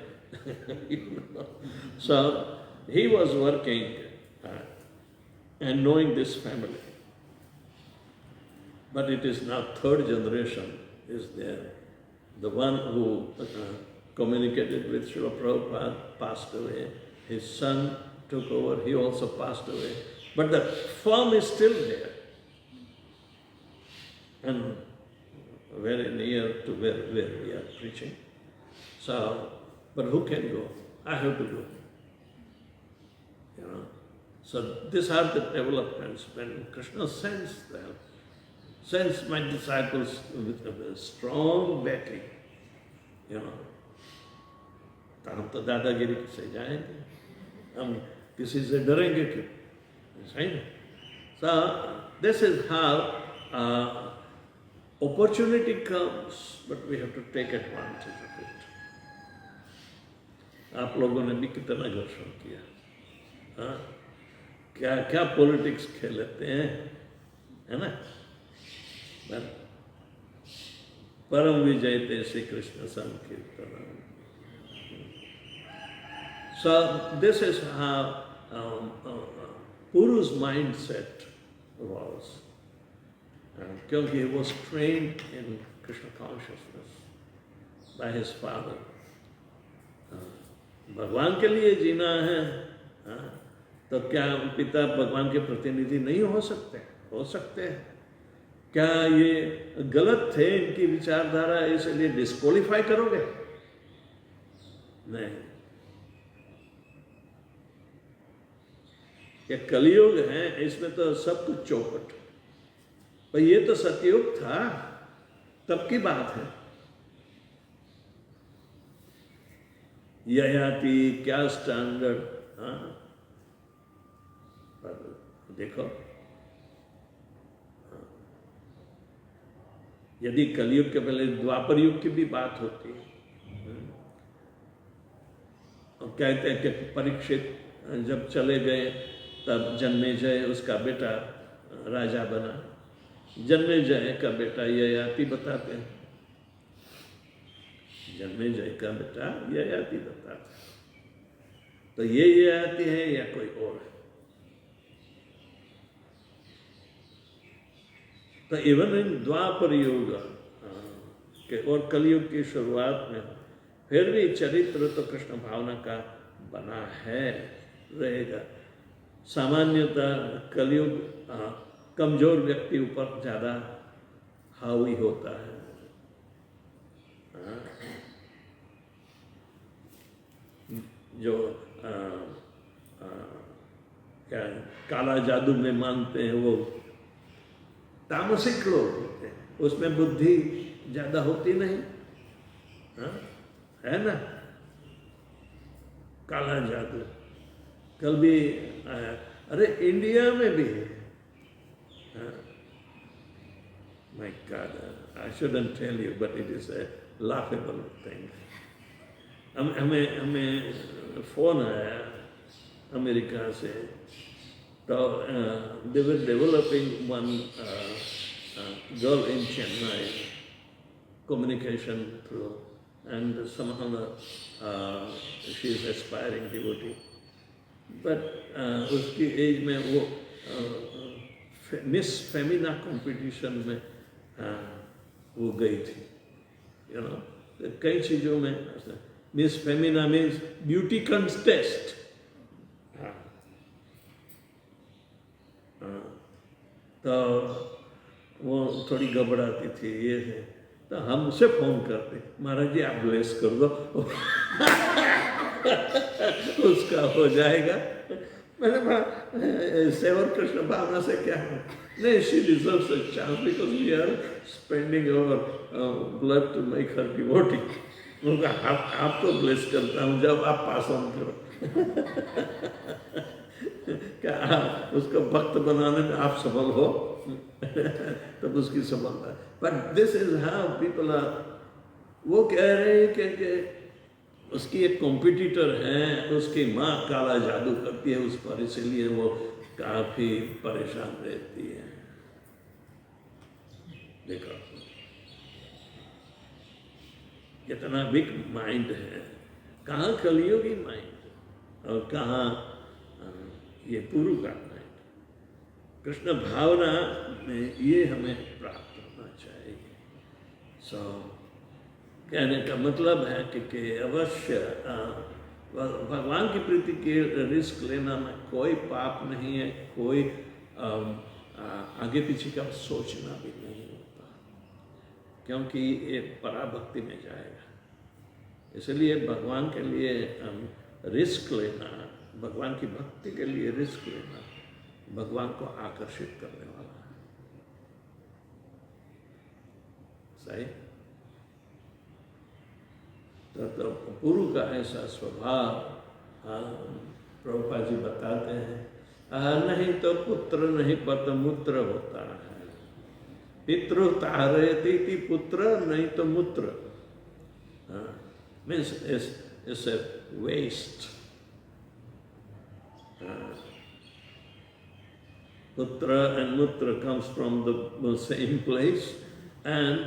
So he was working and knowing this family. But it is now 3rd generation is there. The one who communicated with Srila Prabhupada passed away. His son took over, he also passed away. But the form is still there. And very near to where we are preaching. So, but who can go? I have to go. You know, So these are the developments when Krishna sends my disciples with a strong backing, you know. तो हम तो दादागिरी से जाएंगे, हम किसी से डरेंगे क्यों? सही ना? So this is how opportunity comes, but we have to take advantage of it. आप लोगों ने भी कितना घर्षण किया, हाँ? क्या क्या पॉलिटिक्स खेलते हैं, है ना? परम विजयते Shri Krishna संकीर्तनम. So this is how Puru's mindset was, क्योंकि he was trained in Krishna consciousness by his father. भगवान के लिए जीना है, तो क्या पिता भगवान के प्रतिनिधि नहीं हो सकते? हो सकते हैं. क्या ये गलत थे इनकी विचारधारा, इसलिए डिस्क्वालीफाई करोगे? नहीं. ये कलयुग है, इसमें तो सब कुछ चौपट. पर ये तो सतयुग था, तब की बात है. ययाति क्या स्टैंडर्ड, हाँ? देखो, यदि कलयुग के पहले द्वापर युग की भी बात होती, और कहते हैं कि परीक्षित जब चले गए तब जन्मेजय उसका बेटा राजा बना. जन्मेजय का बेटा ययाति बताते हैं, जन्मेजय का बेटा ययाति बताते हैं. तो ये ययाति है या कोई और है? तो इवन इन द्वापर युग के और कलयुग की शुरुआत में फिर भी चरित्र तो कृष्ण भावना का बना है, रहेगा. सामान्यतः कलयुग कमजोर व्यक्ति ऊपर ज्यादा हावी होता है. जो क्या काला जादू में मानते हैं वो तामसिक लोग होते हैं, उसमें बुद्धि ज्यादा होती नहीं, है ना? काला जादू कल भी आया. अरे इंडिया में भी है. My God, I shouldn't tell you, but it is a laughable thing. हमें फोन आया अमेरिका से, तो they were developing one girl in Chennai, communication through, and somehow she is aspiring devotee. But उसकी as में वो miss Femina competition में वो गई थी, you know. कई चीज़ों में miss Femina means beauty contest. तो वो थोड़ी घबराती थी, ये है. तो हम उसे फोन करते, महाराज जी आप ब्लेस कर दो उसका हो जाएगा. मैंने कहा सेवर कृष्ण भावना से क्या है? नहीं, she deserves a chance because we are spending our blood to make her devotee. उनका आपको ब्लेस करता हूँ जब आप पास ऑन करो. क्या उसको भक्त बनाने में आप सफल हो तब उसकी सफलता. But this is how people are. वो कह रहे हैं कि उसकी एक कॉम्पिटिटर है, उसकी माँ काला जादू करती है उस पर, इसलिए वो काफी परेशान रहती है. देखो कितना बिग माइंड है, कहाँ कलियुगी माइंड और कहाँ ये पुरु का माइंड. कृष्ण भावना में ये हमें प्राप्त होना चाहिए. सो कहने का मतलब है कि अवश्य भगवान की प्रीति के रिस्क लेना में कोई पाप नहीं है, कोई आगे पीछे का सोचना भी नहीं होता, क्योंकि ये पराभक्ति में जाएगा. इसलिए भगवान के लिए रिस्क लेना भगवान की भक्ति के लिए रिस्क लेना भगवान को आकर्षित करने वाला है। सही। तो पुरु का ऐसा स्वभाव प्रभुपाद जी बताते हैं, नहीं तो पुत्र नहीं पत मूत्र होता है। पितृ तारयति पुत्र नहीं तो मूत्र, means it's a waste. Putra and Mutra comes from the same place, and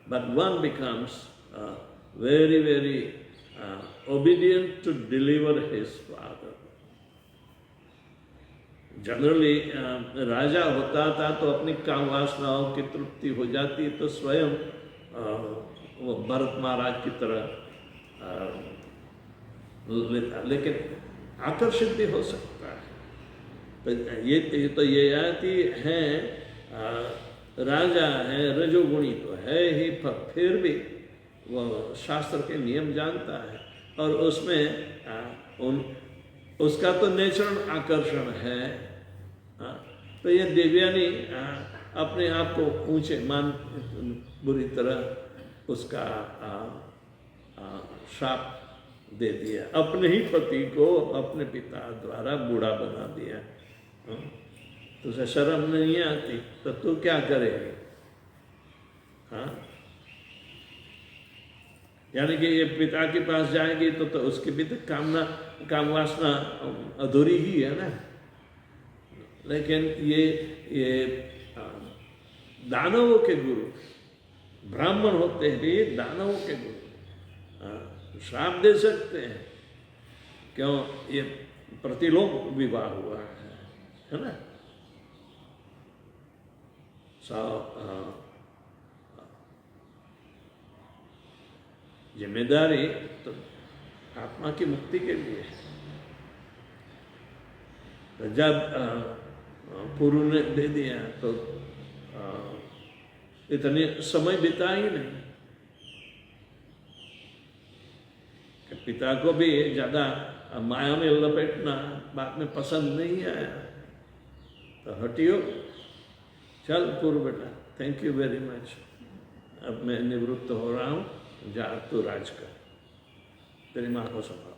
but one becomes very, very obedient to deliver his father. Generally, राजा होता था तो अपनी काम वासनाओं की तृप्ति हो जाती तो स्वयं वो भरत महाराज की तरह लेता, लेकिन आकर्षित भी हो सकता है। तो ये आती है, राजा है, रजोगुणी तो है ही, पर फिर भी वो शास्त्र के नियम जानता है और उसमें उसका तो नेचुरल आकर्षण है। तो ये देवयानी अपने आप को ऊंचे मान बुरी तरह उसका श्राप दे दिया, अपने ही पति को अपने पिता द्वारा बूढ़ा बना दिया। तुझे शर्म नहीं आती तो तू क्या करेगी? यानी कि ये पिता के पास जाएगी तो उसकी भी तो काम वासना अधूरी ही है ना। लेकिन ये दानवों के गुरु, ब्राह्मण होते हैं भी दानवों के गुरु श्राप दे सकते हैं। क्यों? ये प्रतिलोम विवाह हुआ है ना। जिम्मेदारी तो आत्मा की मुक्ति के लिए है। तो जब पुरु ने दे दिया तो इतने समय बिता ही नहीं। पिता को भी ज्यादा माया में लपेटना बाद में पसंद नहीं आया, तो हटियो, चल पुरु बेटा, थैंक यू वेरी मच, अब मैं निवृत्त हो रहा हूँ, जा तू राज कर, तेरी माँ को संभाल।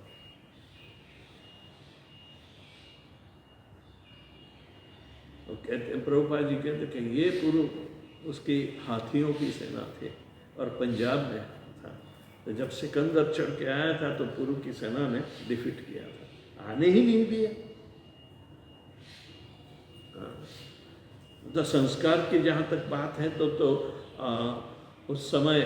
तो कहते प्रभुपाद जी कहते कि ये पुरु उसकी हाथियों की सेना थे और पंजाब में था। तो जब सिकंदर चढ़ के आया था तो पुरु की सेना ने डिफीट किया था, आने ही नहीं दिया। तो संस्कार की जहाँ तक बात है तो उस समय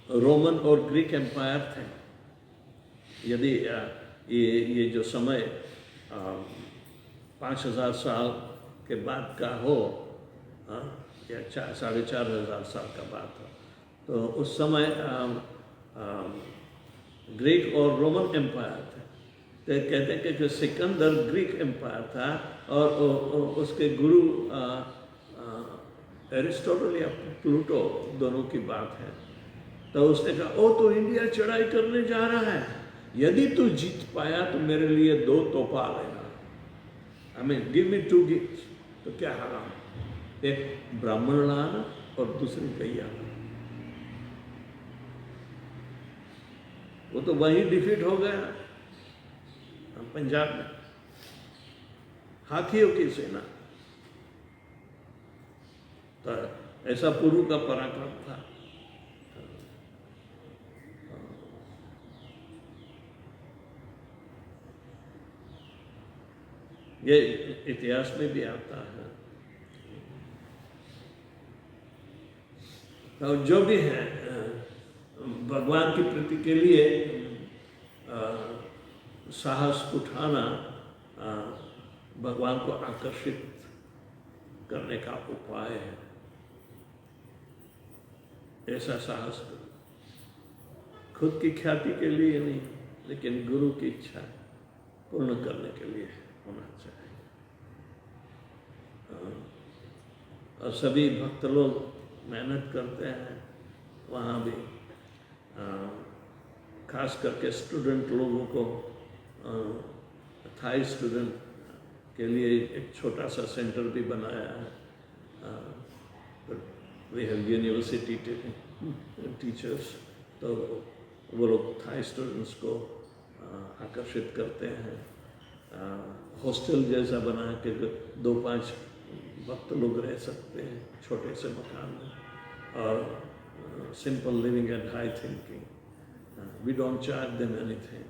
रोमन और ग्रीक एम्पायर थे। यदि ये जो समय 5000 साल के बाद का हो, या 4500 साल का बात हो, तो उस समय ग्रीक और रोमन एम्पायर थे। तो कहते हैं कि सिकंदर ग्रीक एम्पायर था और उसके गुरु एरिस्टोटल या प्लूटो दोनों की बात है। तो उसने कहा, ओ तो इंडिया चढ़ाई करने जा रहा है, यदि तू जीत पाया तो मेरे लिए 2 तोपा लेना, I mean give me 2 gifts. तो क्या हराम, एक ब्राह्मण लाना और दूसरी गैया लाना। वो तो वहीं डिफीट हो गया पंजाब में, हाथियों की सेना। तो ऐसा पुरु का पराक्रम था। ये इतिहास में भी आता है। तो जो भी है भगवान की प्रीति के लिए साहस उठाना भगवान को आकर्षित करने का उपाय है। ऐसा साहस खुद की ख्याति के लिए नहीं, लेकिन गुरु की इच्छा पूर्ण करने के लिए होना चाहिए। और सभी भक्त लोग मेहनत करते हैं, वहाँ भी खास करके स्टूडेंट लोगों को, थाई स्टूडेंट के लिए एक छोटा सा सेंटर भी बनाया है। वी हैव यूनिवर्सिटी टीचर्स, तो वो लोग थाई स्टूडेंट्स को आकर्षित करते हैं। हॉस्टल जैसा बना के 2-5 वक्त लोग रह सकते हैं छोटे से मकान में, और simple living and high thinking. We don't charge them anything,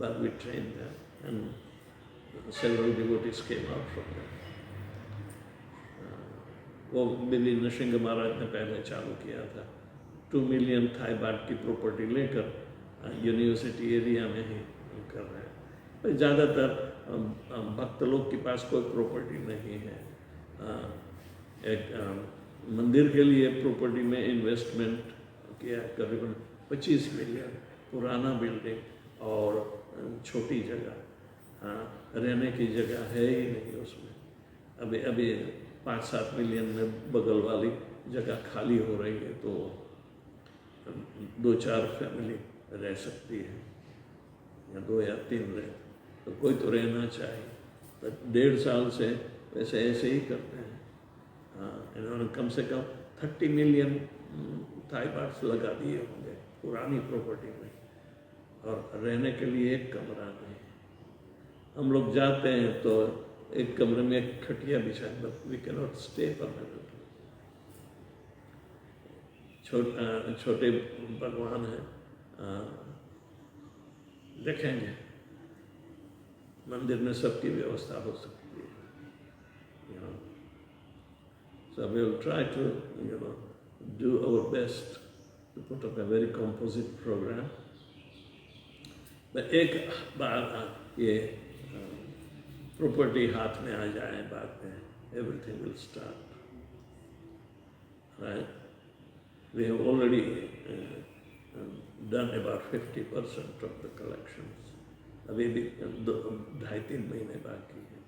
but we train them, and several devotees came out from there. वो बिली नरसिंह महाराज ने पहले चालू किया था। 2 मिलियन थाई बाट की प्रॉपर्टी लेकर यूनिवर्सिटी एरिया में ही कर रहे हैं। पर ज़्यादातर भक्त लोग के पास कोई प्रॉपर्टी नहीं है। एक मंदिर के लिए प्रॉपर्टी में इन्वेस्टमेंट किया करीबन 25 मिलियन, पुराना बिल्डिंग और छोटी जगह, रहने की जगह है ही नहीं उसमें। अभी 5-7 मिलियन में बगल वाली जगह खाली हो रही है, तो 2-4 फैमिली रह सकती है, या 2 या 3 रहे, तो कोई तो रहना चाहिए। तो 1.5 साल से वैसे ऐसे ही करते हैं। इन्होंने कम से कम 30 मिलियन थाई बाट्स लगा दिए होंगे पुरानी प्रॉपर्टी में, और रहने के लिए एक कमरा नहीं। हम लोग जाते हैं तो एक कमरे में एक खटिया बिछाए, but we can not stay permanently. छोटे भगवान हैं, देखेंगे मंदिर में सबकी व्यवस्था हो सकती है। So we will try to, do our best to put up a very composite program. But एक बार ये प्रॉपर्टी हाथ में आ जाए, बाद में everything will start. Right? We have already done about 50% of the collections. अभी भी 2-3 महीने बाकी हैं।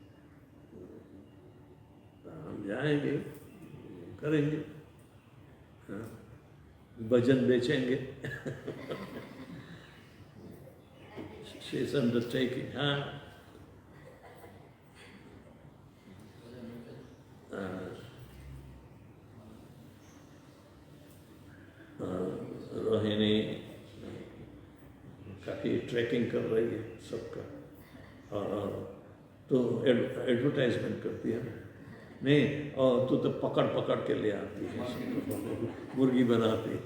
हम जाएंगे, करेंगे, भजन बेचेंगे। She is undertaking, रोहिणी काफ़ी ट्रैकिंग कर रही है सबका, और तो एडवर्टाइजमेंट करती है ना, नहीं, और तू तो पकड़ पकड़ के ले आती है, मुर्गी बनाती है।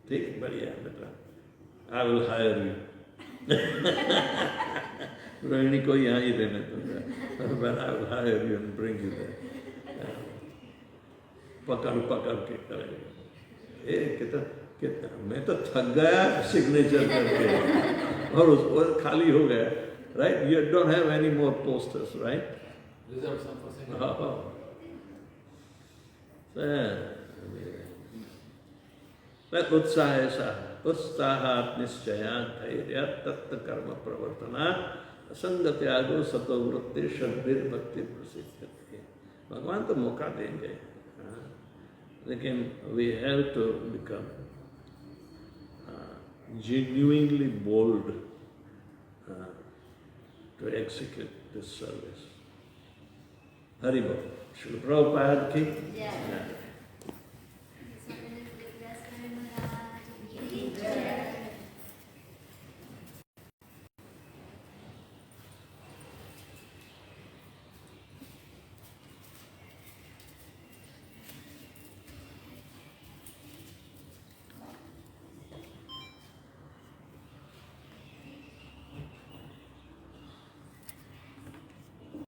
ठीक, बढ़िया बेटा, I will hire you. Rohini को यहाँ ही रहने दूंगा, I will hire you and bring you there. पकड़ पकड़ के करेगा। कितना मैं तो थक गया सिग्नेचर करके, और उसको खाली हो गया। Right? You don't have any more posters, right? Reserve some for second. उत्साह ऐसा उत्साहात् निश्चयात् धैर्यात् तत्त कर्म प्रवर्तनात् असंग त्यागो सतो वृत्ति षड्भिर भक्ति प्रसिद्ध्यते। भगवान तो मौका देंगे, लेकिन we have to become genuinely bold to execute this service. Hari Bol. Srila Prabhupada ki.